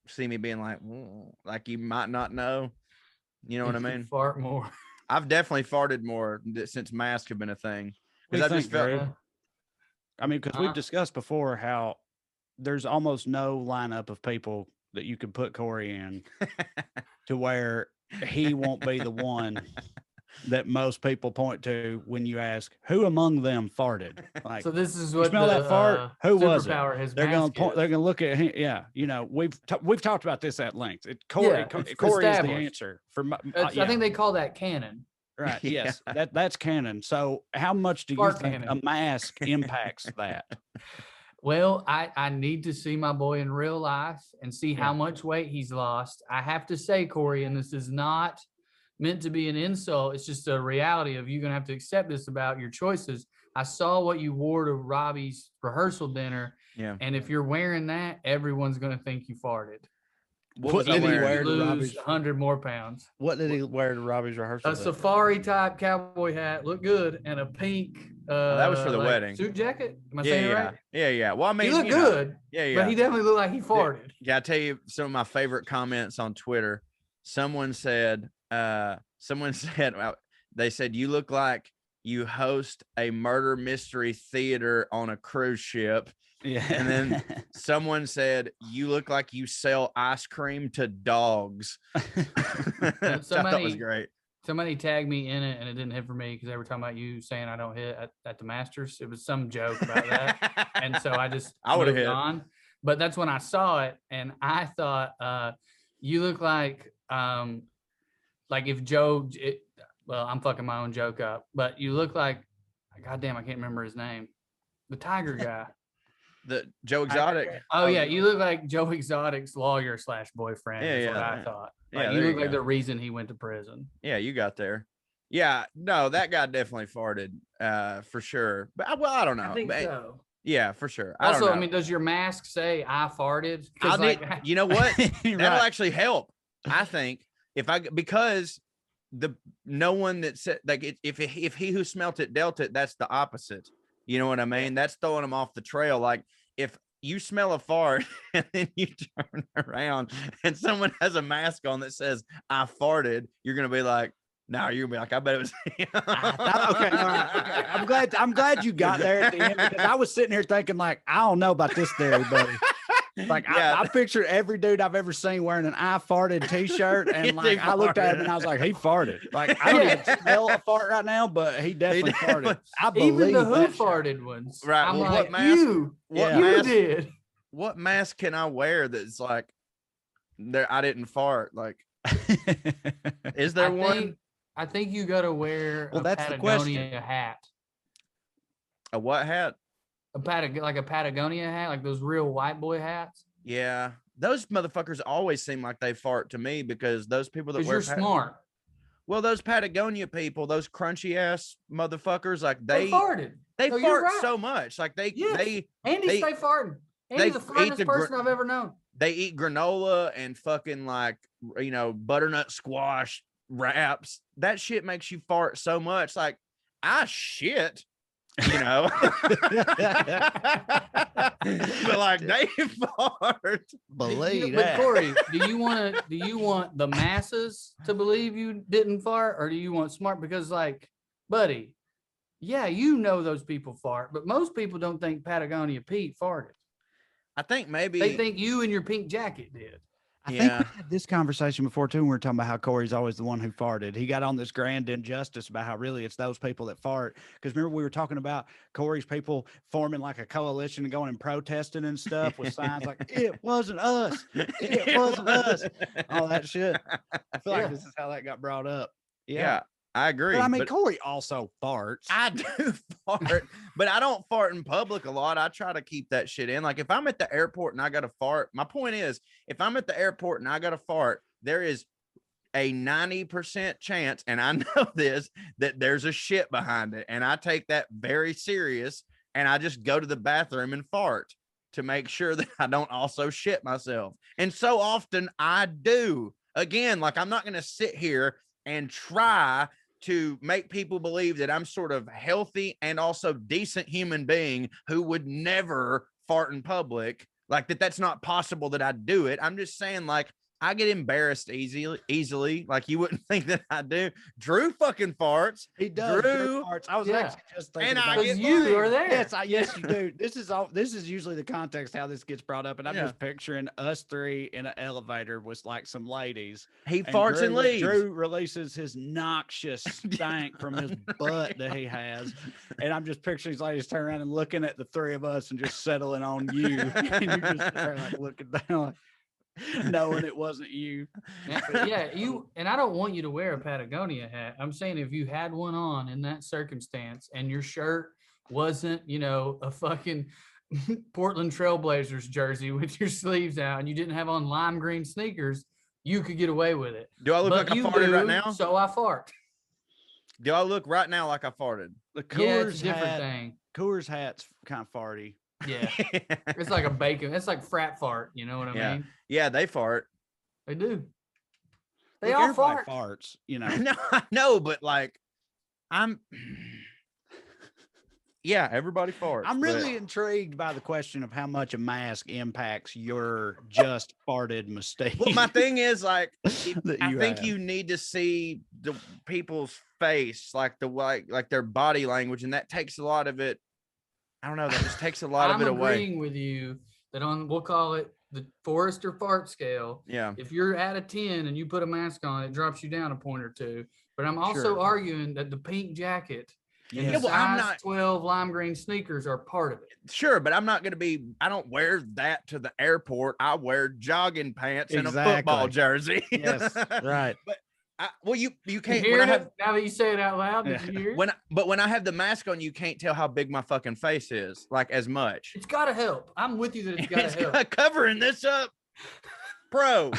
see me being like you might not know. You know what I mean? Fart more. I've definitely farted more since masks have been a thing. Because I just felt. Drew? I mean, because we've discussed before how there's almost no lineup of people that you could put Corey in to where he won't be the one that most people point to when you ask who among them farted. Like, so this is what smell that fart? Who was it? They're going to point. They're going to look at him. Yeah, we've talked about this at length. Corey is the answer for. I think they call that canon. Right. Yeah. Yes. That's canon. So how much do you think a mask impacts that? Well, I need to see my boy in real life and see how much weight he's lost. I have to say, Corey, and this is not meant to be an insult. It's just a reality of you're going to have to accept this about your choices. I saw what you wore to Robbie's rehearsal dinner. Yeah. And if you're wearing that, everyone's going to think you farted. What did he wear to Robbie's 100 more pounds? What did he wear to Robbie's rehearsal? A safari type cowboy hat, looked good, and a pink. That was for the wedding. Suit jacket. Am I saying it right? Yeah. Well, I mean, he looked good. Yeah. But he definitely looked like he farted. Yeah, I tell you some of my favorite comments on Twitter. Someone said, they said you look like you host a murder mystery theater on a cruise ship. Yeah. And then someone said, you look like you sell ice cream to dogs. I thought that was great. Somebody tagged me in it and it didn't hit for me because they were talking about you saying I don't hit at the Masters. It was some joke about that. And so I would have hit on. But that's when I saw it and I thought, you look like if Joe, I'm fucking my own joke up, but you look like, goddamn, I can't remember his name. The Tiger guy. The Joe Exotic. Oh yeah, you look like Joe Exotic's lawyer / boyfriend. Yeah, what I thought. Yeah, you look like the reason he went to prison. Yeah, you got there. Yeah, no, that guy definitely farted, for sure. But I don't know. I think so. Yeah, for sure. Also, I mean, does your mask say I farted? You know what? That'll actually help. I think because no one that said like if he who smelt it dealt it, that's the opposite. You know what I mean? That's throwing them off the trail. Like if you smell a fart and then you turn around and someone has a mask on that says I farted, you're gonna be like, No, you're gonna be like, I bet it was him. Okay, all right, okay. I'm glad you got there at the end because I was sitting here thinking like, I don't know about this theory, buddy. Like Yeah. I pictured every dude I've ever seen wearing an I farted t-shirt, and He like I looked at him and I was like, he farted. Like I don't even smell a fart right now, but he definitely farted. I believe Even the who that shit. farted ones. Right, I'm well, like, what mask- you what you mask- did. What mask can I wear that's like there? I didn't fart. Like, is there one? I think you got to wear Well, a that's the question. Patagonia hat. A what hat? Like a Patagonia hat, like those real white boy hats. Yeah, those motherfuckers always seem like they fart to me because those people that Because wear you're smart. well, those Patagonia people, those crunchy ass motherfuckers, like They farted. they No, you're fart right. so much. Like Yes. they Andy stay farting. Andy's the they eat the fartest person I've ever known. they eat granola and fucking like, you know, butternut squash wraps. That shit makes you fart so much. Like, I shit, you know. But like they fart. Believe But that. Corey, do you want the masses to believe you didn't fart, or do you want smart? Because like, buddy, yeah, you know those people fart, but most people don't think Patagonia Pete farted. I think maybe They think you and your pink jacket did. I think we had this conversation before too. When we were talking about how Corey's always the one who farted. He got on this grand injustice about how really it's those people that fart. Because remember we were talking about Corey's people forming like a coalition and going and protesting and stuff with signs like "It wasn't us, it wasn't us," all that shit. I feel like this is how that got brought up. yeah, I agree. But I mean, but Corey also farts. I do fart, but I don't fart in public a lot. I try to keep that shit in. Like if I'm at the airport and I got to fart, my point is, if I'm at the airport and I got to fart, there is a 90% chance, and I know this, that there's a shit behind it. And I take that very serious, and I just go to the bathroom and fart to make sure that I don't also shit myself. And so often I do. Again, like I'm not going to sit here and try to make people believe that I'm sort of healthy and also decent human being who would never fart in public, like that's not possible that I do it. I'm just saying, like, I get embarrassed easily. Like you wouldn't think that I do. Drew fucking farts. He does. Drew farts. I was actually just thinking and I about get Because you blamed. are there. Yes, you do. This is usually the context how this gets brought up, and I'm Yeah. just picturing us three in an elevator with like some ladies. He and farts and leaves. Drew releases his noxious stank from his butt that he has, and I'm just picturing these ladies turning around and looking at the three of us and just settling on you, and you're just there like looking down, like, knowing it wasn't you. Yeah, you and I don't want you to wear a Patagonia hat. I'm saying if you had one on in that circumstance and your shirt wasn't, a fucking Portland Trailblazers jersey with your sleeves out and you didn't have on lime green sneakers, you could get away with it. Do I look But like I you farted right do, now? So I fart. Do I look right now like I farted? The Yeah, it's Coors a different hat, thing. Coors hat's kind of farty. Yeah. It's like a bacon. It's like frat fart. You know what I Yeah. mean? Yeah, they fart. They do. They Look, all everybody fart. farts, No, I know, but like yeah, everybody farts. I'm but- really intrigued by the question of how much a mask impacts your just farted mistake. Well, my thing is like that I you think have. you need to see the people's face, like their body language, and that takes a lot of it. I don't know. That just takes a lot of I'm it away. agreeing with you that we'll call it the Forrester fart scale. Yeah. If you're at a 10 and you put a mask on, it drops you down a point or two. But I'm also Sure. arguing that the pink jacket and Yeah, the well, I'm size not- 12 lime green sneakers are part of it. Sure, but I'm not going to be. I don't wear that to the airport. I wear jogging pants and a football Exactly. jersey. Yes, right. You You can't. hear When I it? have, Now that you say it out loud, did Yeah. you hear it? when I have the mask on, you can't tell how big my fucking face is, like as much. It's got to help. I'm with you that it's got to It's help. covering this up, bro.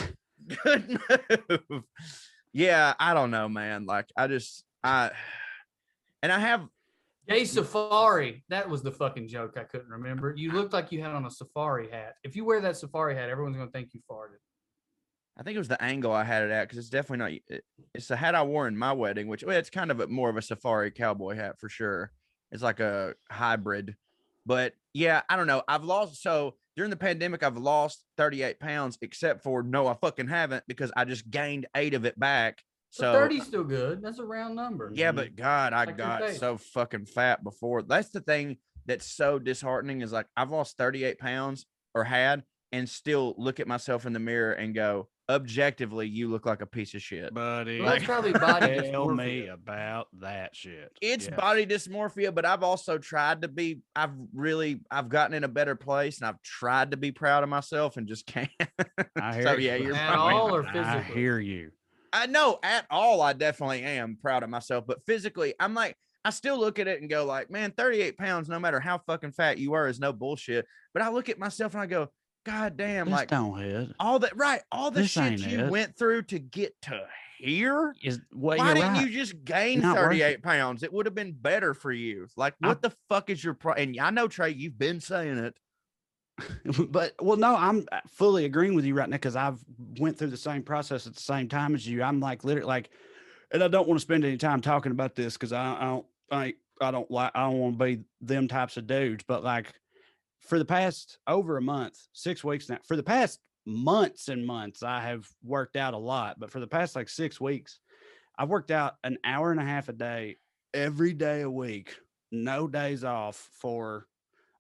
Good move. Yeah, I don't know, man. Like I have. Gay safari. That was the fucking joke I couldn't remember. You looked like you had on a safari hat. If you wear that safari hat, everyone's going to think you farted. I think it was the angle I had it at because it's definitely not. It's the hat I wore in my wedding, which it's kind of more of a safari cowboy hat for sure. It's like a hybrid, but yeah, I don't know. I've lost during the pandemic. I've lost 38 pounds, except for no, I fucking haven't because I just gained 8 of it back So 30's still good. That's a round number. Yeah, but God, I Like your got face. so fucking fat before. That's the thing that's so disheartening is like I've lost 38 pounds or had and still look at myself in the mirror and go, objectively, you look like a piece of shit. Buddy, Well, that's probably body tell me dysmorphia. about that shit. It's Yes. body dysmorphia, but I've also tried to be, I've gotten in a better place and I've tried to be proud of myself and just can't. I hear So you. yeah, you're At probably all or right. I physically? hear you. I know at all. I definitely am proud of myself, but physically, I'm like, I still look at it and go like, man, 38 pounds, no matter how fucking fat you are, is no bullshit. But I look at myself and I go, God damn, This like don't hit. all that, right? All the This shit ain't you it. went through to get to here. Well, Why you're didn't right. you just gain Not worth it. 38 pounds? It would have been better for you. Like, what the fuck is your and I know, Trae, you've been saying it. But well, no, I'm fully agreeing with you right now because I've went through the same process at the same time as you. I'm like literally like, and I don't want to spend any time talking about this because I don't want to be them types of dudes. But like for the past over a month, 6 weeks now, for the past months and months, I have worked out a lot. But for the past like 6 weeks, I've worked out an hour and a half a day, every day a week, no days off for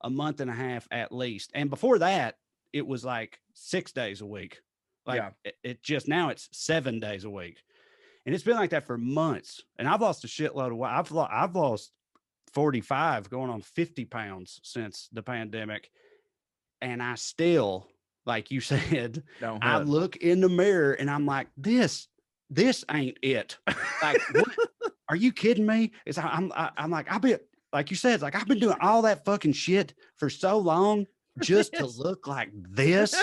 a month and a half at least. And before that, it was like 6 days a week. Like it just now it's 7 days a week. And it's been like that for months. And I've lost a shitload of weight. I've lost 45 going on 50 pounds since the pandemic. And I still, like you said, I look in the mirror and I'm like, this ain't it. Like, what? Are you kidding me? It's I'm like, like you said, it's like I've been doing all that fucking shit for so long just to look like this.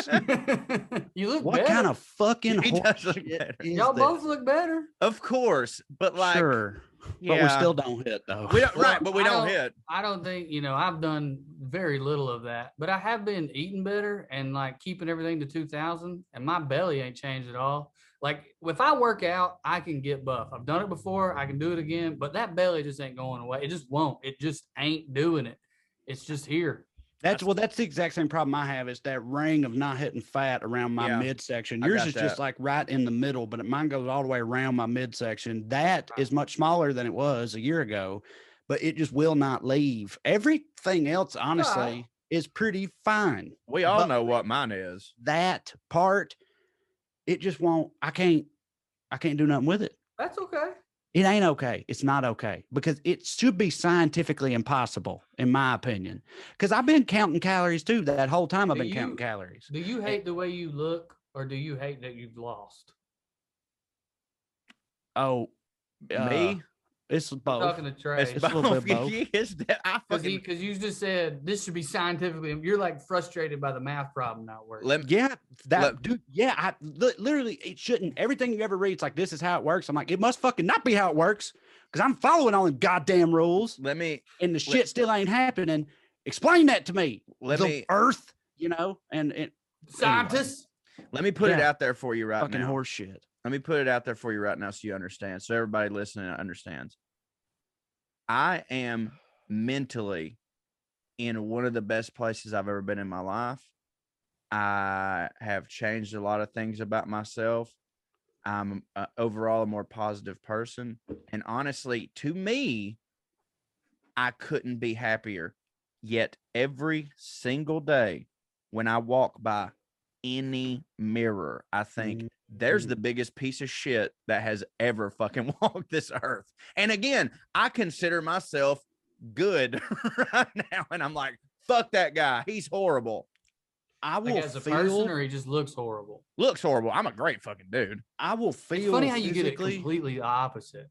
You look What better. kind of fucking He does look horseshit better. is Y'all this? both look better. Of course, but like, Sure, yeah, but we still don't hit though. we don't, Well, right, but we don't hit. I don't think, I've done very little of that, but I have been eating better and like keeping everything to 2000 and my belly ain't changed at all. Like if I work out, I can get buff. I've done it before. I can do it again, but that belly just ain't going away. It just won't. It just ain't doing it. It's just here. That's the exact same problem I have is that ring of not hitting fat around my midsection. Yours is just like right in the middle, but mine goes all the way around my midsection. That is much smaller than it was a year ago, but it just will not leave. Everything else, honestly, is pretty fine. We all know what mine is. That part, it just won't. I can't do nothing with it. That's okay. It ain't okay. It's not okay because it should be scientifically impossible, in my opinion. Because I've been counting calories too. That whole time I've been counting calories. Do you hate the way you look, or do you hate that you've lost? Oh, me? It's both. I'm talking to Trae. It's a little bit both. Because you just said this should be scientifically. You're like frustrated by the math problem not working. Dude. Yeah, I literally it shouldn't. Everything you ever read, it's like this is how it works. I'm like, it must fucking not be how it works because I'm following all them goddamn rules. And the shit still ain't happening. Explain that to me. Earth, and scientists. Anyway. Let me put it out there for you right fucking now. Horse shit. Let me put it out there for you right now so you understand. So everybody listening understands. I am mentally in one of the best places I've ever been in my life. I have changed a lot of things about myself. I'm overall a more positive person. And honestly, to me, I couldn't be happier. Yet every single day when I walk by any mirror, I think there's the biggest piece of shit that has ever fucking walked this earth. And again, I consider myself good right now. And I'm like, fuck that guy. He's horrible. I will like as a person, or he just looks horrible. Looks horrible. I'm a great fucking dude. I will feel. It's funny how you get it completely opposite.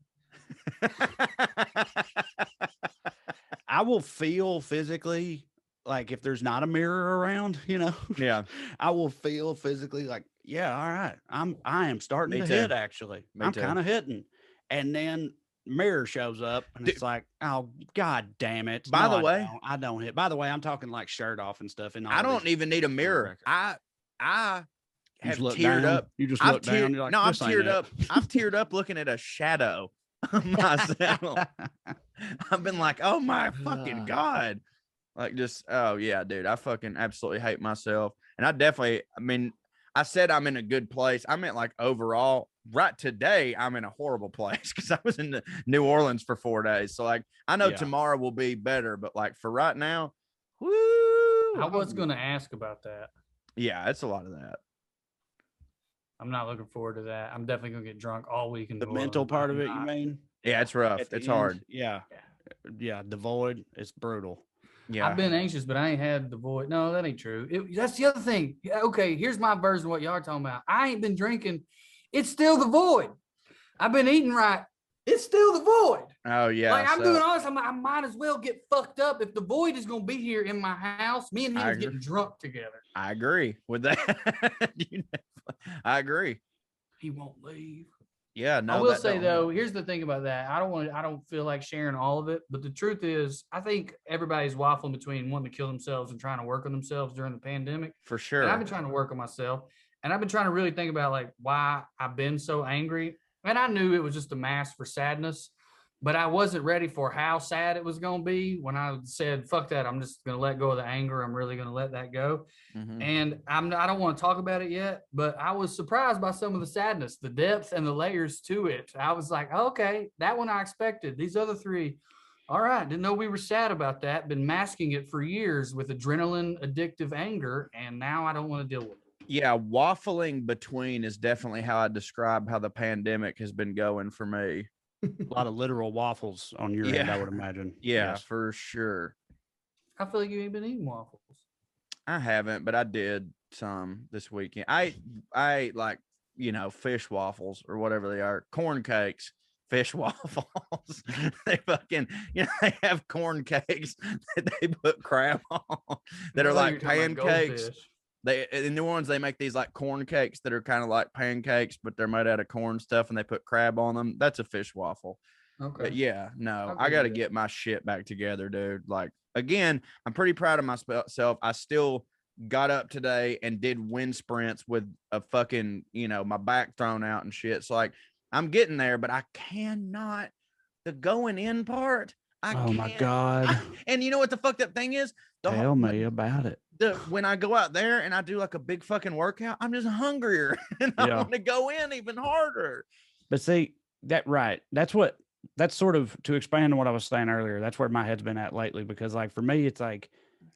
I will feel physically like if there's not a mirror around, Yeah. I will feel physically like, yeah, all right. I am starting to hit actually. I'm kind of hitting. And then mirror shows up and it's like, oh god damn it. By the way, I don't hit. By the way, I'm talking like shirt off and stuff. And I don't even need a mirror. I have teared up. You just look down. You're like, no, I've teared up. I've teared up looking at a shadow of myself. I've been like, oh my fucking god. Like just, oh yeah, dude, I fucking absolutely hate myself. And I I said I'm in a good place. I meant like overall. Right today, I'm in a horrible place because I was in New Orleans for 4 days. So like, I know tomorrow will be better, but like for right now, woo! I was going to ask about that. Yeah, it's a lot of that. I'm not looking forward to that. I'm definitely going to get drunk all week in The New mental Orleans. part of it, you mean? Yeah, it's rough. At the It's end? hard. Yeah. The void, it's brutal. Yeah. I've been anxious, but I ain't had the void. No, that ain't true. That's the other thing. Okay, here's my version of what y'all are talking about. I ain't been drinking. It's still the void. I've been eating right. It's still the void. Oh yeah. Like I'm doing all this. I might as well get fucked up if the void is gonna be here in my house. Me and him is getting drunk together. I agree with that. I agree. He won't leave. Yeah, no. I will say though, here's the thing about that. I don't feel like sharing all of it, but the truth is, I think everybody's waffling between wanting to kill themselves and trying to work on themselves during the pandemic. For sure. And I've been trying to work on myself, and I've been trying to really think about like why I've been so angry. And I knew it was just a mask for sadness, but I wasn't ready for how sad it was going to be when I said, fuck that. I'm just going to let go of the anger. I'm really going to let that go. Mm-hmm. And I don't want to talk about it yet, but I was surprised by some of the sadness, the depth and the layers to it. I was like, okay, that one I expected. These other three, all right, didn't know we were sad about that. Been masking it for years with adrenaline addictive anger, and now I don't want to deal with it. Yeah, waffling between is definitely how I describe how the pandemic has been going for me. A lot of literal waffles on your end, I would imagine. Yeah, for sure. I feel like you ain't been eating waffles. I haven't, but I did some this weekend. I ate like, fish waffles or whatever they are, corn cakes, fish waffles. They fucking, they have corn cakes that they put crab on that are like pancakes. In New Orleans, they make these like corn cakes that are kind of like pancakes, but they're made out of corn stuff and they put crab on them. That's a fish waffle. Okay. But yeah, no, I got to get my shit back together, dude. Like, again, I'm pretty proud of myself. I still got up today and did wind sprints with a fucking, my back thrown out and shit. So like, I'm getting there, but I cannot, the going in part. Oh my God. And you know what the fucked up thing is? Tell me about it. When I go out there and I do like a big fucking workout, I'm just hungrier and I want to go in even harder. But see, that's sort of, to expand on what I was saying earlier, that's where my head's been at lately, because like for me, it's like,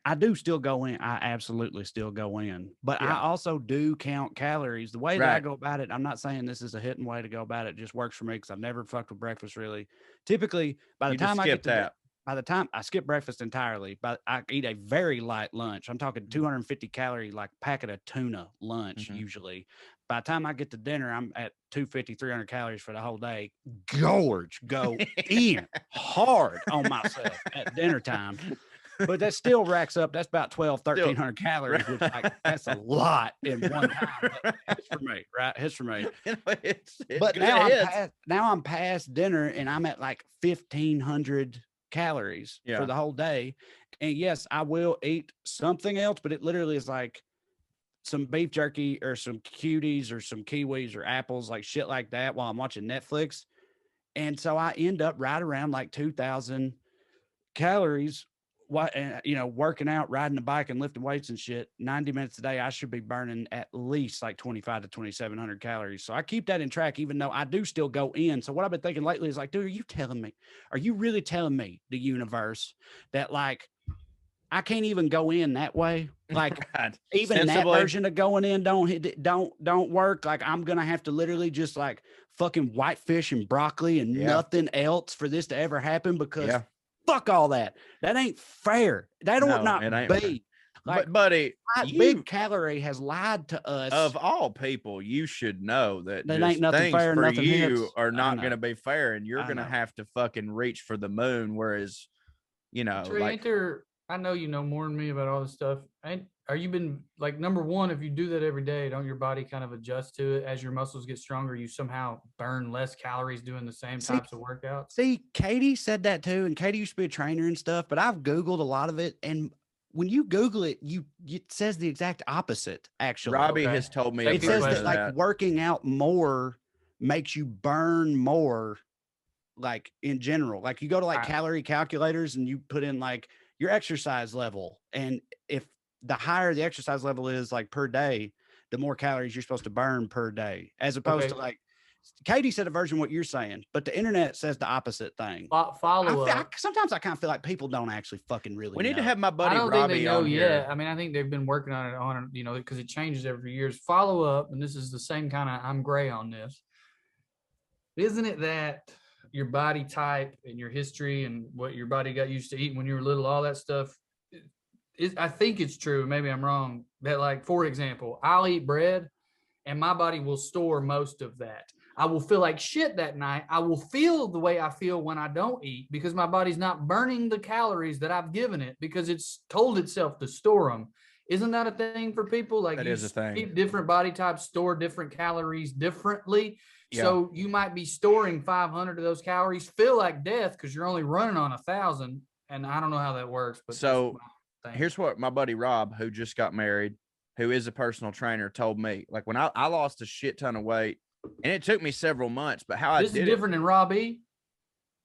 I do still go in. I absolutely still go in, but I also do count calories. The way that I go about it, I'm not saying this is a hidden way to go about it. It just works for me because I've never fucked with breakfast really. Typically, by the time I get to by the time I skip breakfast entirely, but I eat a very light lunch. I'm talking 250 calorie, like packet of tuna lunch usually. By the time I get to dinner, I'm at 250, 300 calories for the whole day. Go in hard on myself at dinner time. But that still racks up. That's about 1,300 calories, which that's a lot in one time. But it's for me, right? It's for me. But now I'm past dinner and I'm at like 1,500 calories for the whole day. And yes, I will eat something else, but it literally is like some beef jerky or some cuties or some kiwis or apples, like shit like that while I'm watching Netflix. And so I end up right around like 2,000 calories. Working out, riding a bike and lifting weights and shit, 90 minutes a day, I should be burning at least like 25 to 2,700 calories. So I keep that in track, even though I do still go in. So what I've been thinking lately is like, dude, are you really telling me, the universe, that like, I can't even go in that way? Like even that version of going in don't work. Like I'm going to have to literally just like fucking whitefish and broccoli and nothing else for this to ever happen, because fuck all that. That ain't fair. That don't not be. Like, but buddy, Big Calorie has lied to us. Of all people, you should know that ain't nothing fair. For nothing you hits. are not going to be fair, and you're going to have to fucking reach for the moon. Whereas, Trae, like, I know you know more than me about all this stuff. Are you been like, number one, if you do that every day, don't your body kind of adjust to it as your muscles get stronger? You somehow burn less calories doing the same types of workouts. See, Katie said that too, and Katie used to be a trainer and stuff. But I've Googled a lot of it, and when you Google it, it says the exact opposite. Actually, Robbie has told me it says that like working out more makes you burn more. Like in general, like you go to like calorie calculators and you put in like your exercise level, and if the higher the exercise level is like per day, the more calories you're supposed to burn per day, as opposed to like Katie said a version of what you're saying, but the internet says the opposite thing. Follow up. Sometimes I kind of feel like people don't actually fucking really We need to know. have my buddy I don't Robbie think they know on yet. here. I mean, I think they've been working on it because it changes every year. Follow up, and this is the same kind of, I'm gray on this. Isn't it that your body type and your history and what your body got used to eating when you were little, all that stuff? I think it's true. Maybe I'm wrong. That, like, for example, I'll eat bread and my body will store most of that. I will feel like shit that night. I will feel the way I feel when I don't eat because my body's not burning the calories that I've given it because it's told itself to store them. Isn't that a thing for people? Like, that is a thing. Different body types store different calories differently. Yeah. So you might be storing 500 of those calories, feel like death because you're only running on 1,000. And I don't know how that works. But so here's what my buddy Rob, who just got married, who is a personal trainer, told me. Like, when I lost a shit ton of weight, and it took me several months, but how this I did is different than Robbie.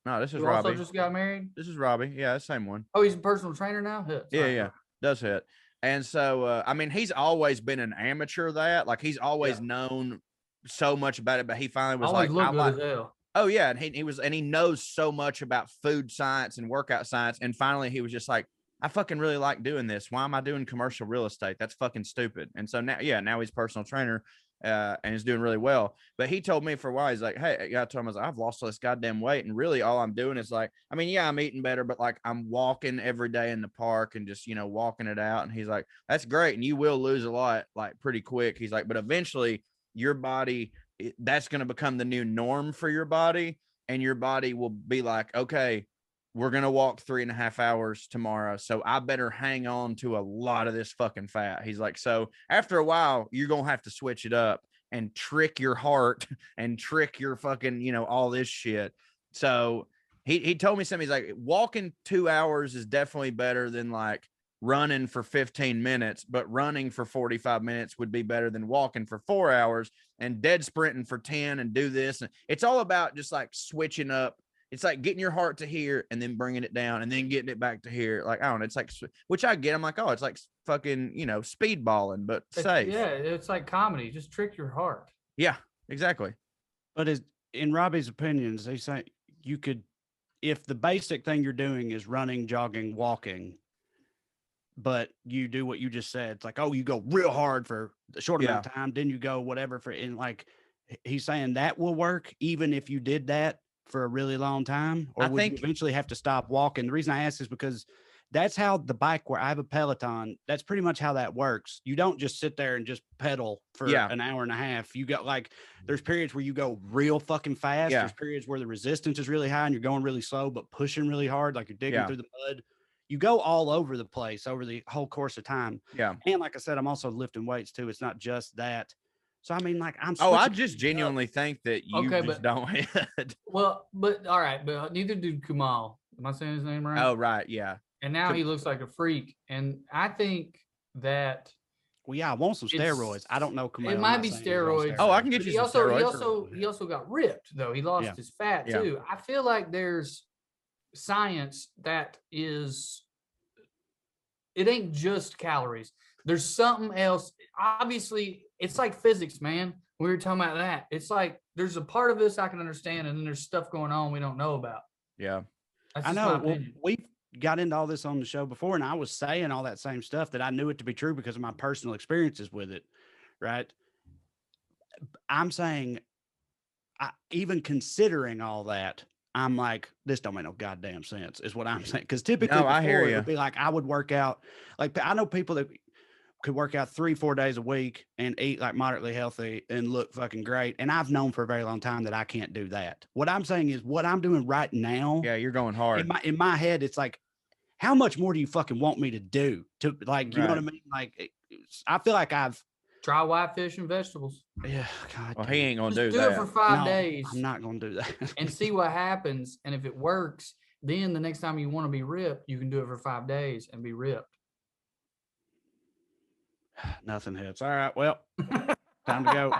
No, this is who Robbie. Also just got married. This is Robbie. Yeah, the same one. Oh, he's a personal trainer now. Yeah, does hit. And so, I mean, he's always been an amateur. That, like, he's always known so much about it, but he finally was always like, looked good as hell. Oh yeah, and he knows so much about food science and workout science, and finally he was just like, I fucking really like doing this. Why am I doing commercial real estate? That's fucking stupid. And so now he's personal trainer and he's doing really well. But he told me for a while, he's like, hey, I told him, I was like, I've lost all this goddamn weight. And really all I'm doing is like, I mean, yeah, I'm eating better, but like I'm walking every day in the park and just, walking it out. And he's like, that's great. And you will lose a lot, like, pretty quick. He's like, but eventually your body, that's going to become the new norm for your body. And your body will be like, okay, we're going to walk 3.5 hours tomorrow. So I better hang on to a lot of this fucking fat. He's like, so after a while, you're going to have to switch it up and trick your heart and trick your fucking, all this shit. So he told me something. He's like, walking 2 hours is definitely better than like running for 15 minutes, but running for 45 minutes would be better than walking for 4 hours and dead sprinting for 10 and do this. And it's all about just like switching up. It's like getting your heart to here and then bringing it down and then getting it back to here. Like, I don't know. It's like, which I get. I'm like, oh, it's like fucking, speedballing, but safe. Yeah. It's like comedy. Just trick your heart. Yeah, exactly. But in Robbie's opinions, they say you could, if the basic thing you're doing is running, jogging, walking, but you do what you just said. It's like, oh, you go real hard for a short amount of time. Then you go whatever in like, he's saying that will work even if you did that for a really long time, or would you eventually have to stop walking? The reason I ask is because that's how the bike, where I have a Peloton, that's pretty much how that works. You don't just sit there and just pedal for an hour and a half. You got like, there's periods where you go real fucking fast. There's periods where the resistance is really high and you're going really slow, but pushing really hard. Like you're digging through the mud. You go all over the place over the whole course of time. Yeah. And like I said, I'm also lifting weights too. It's not just that. So, I mean, like, I just genuinely think that you just don't hit. Well, but all right, but neither did Kamal. Am I saying his name right? Oh, right. Yeah. And now he looks like a freak. And I think that. Well, yeah, I want some steroids. I don't know. Kamal, it might be steroids. Oh, I can get you some steroids. He also got ripped, though. He lost his fat, too. I feel like there's science that is. It ain't just calories. There's something else. Obviously, it's like physics, man. We were talking about that. It's like there's a part of this I can understand, and then there's stuff going on we don't know about. Yeah. I know. Well, we got into all this on the show before, and I was saying all that same stuff that I knew it to be true because of my personal experiences with it, right? I'm saying, even considering all that, I'm like, this don't make no goddamn sense, is what I'm saying. Because typically, I hear you. It would be like I would work out. Like, I know people that could work out 3-4 days a week and eat like moderately healthy and look fucking great. And I've known for a very long time that I can't do that. What I'm saying is what I'm doing right now. Yeah, you're going hard. In my head, it's like, how much more do you fucking want me to do? To like, you know what I mean? Like, I feel like I've. Try whitefish and vegetables. Yeah, God. Well, he ain't gonna do that. Do it for 5 days. I'm not gonna do that. And see what happens. And if it works, then the next time you want to be ripped, you can do it for 5 days and be ripped. Nothing hits. All right. Well, time to go.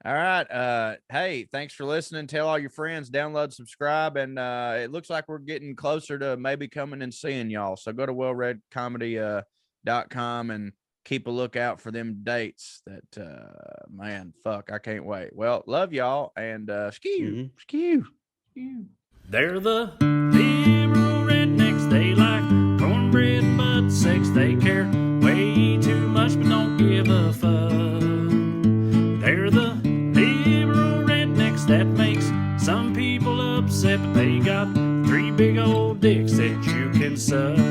All right. Hey, thanks for listening. Tell all your friends, download, subscribe. And it looks like we're getting closer to maybe coming and seeing y'all. So go to wellredcomedy.com and keep a lookout for them dates. That man, fuck, I can't wait. Well, love y'all, and skew, skew. They're the liberal rednecks. They like cornbread and butt sex. They care way too much but don't give a fuck. They're the liberal rednecks that makes some people upset, but they got 3 big old dicks that you can suck.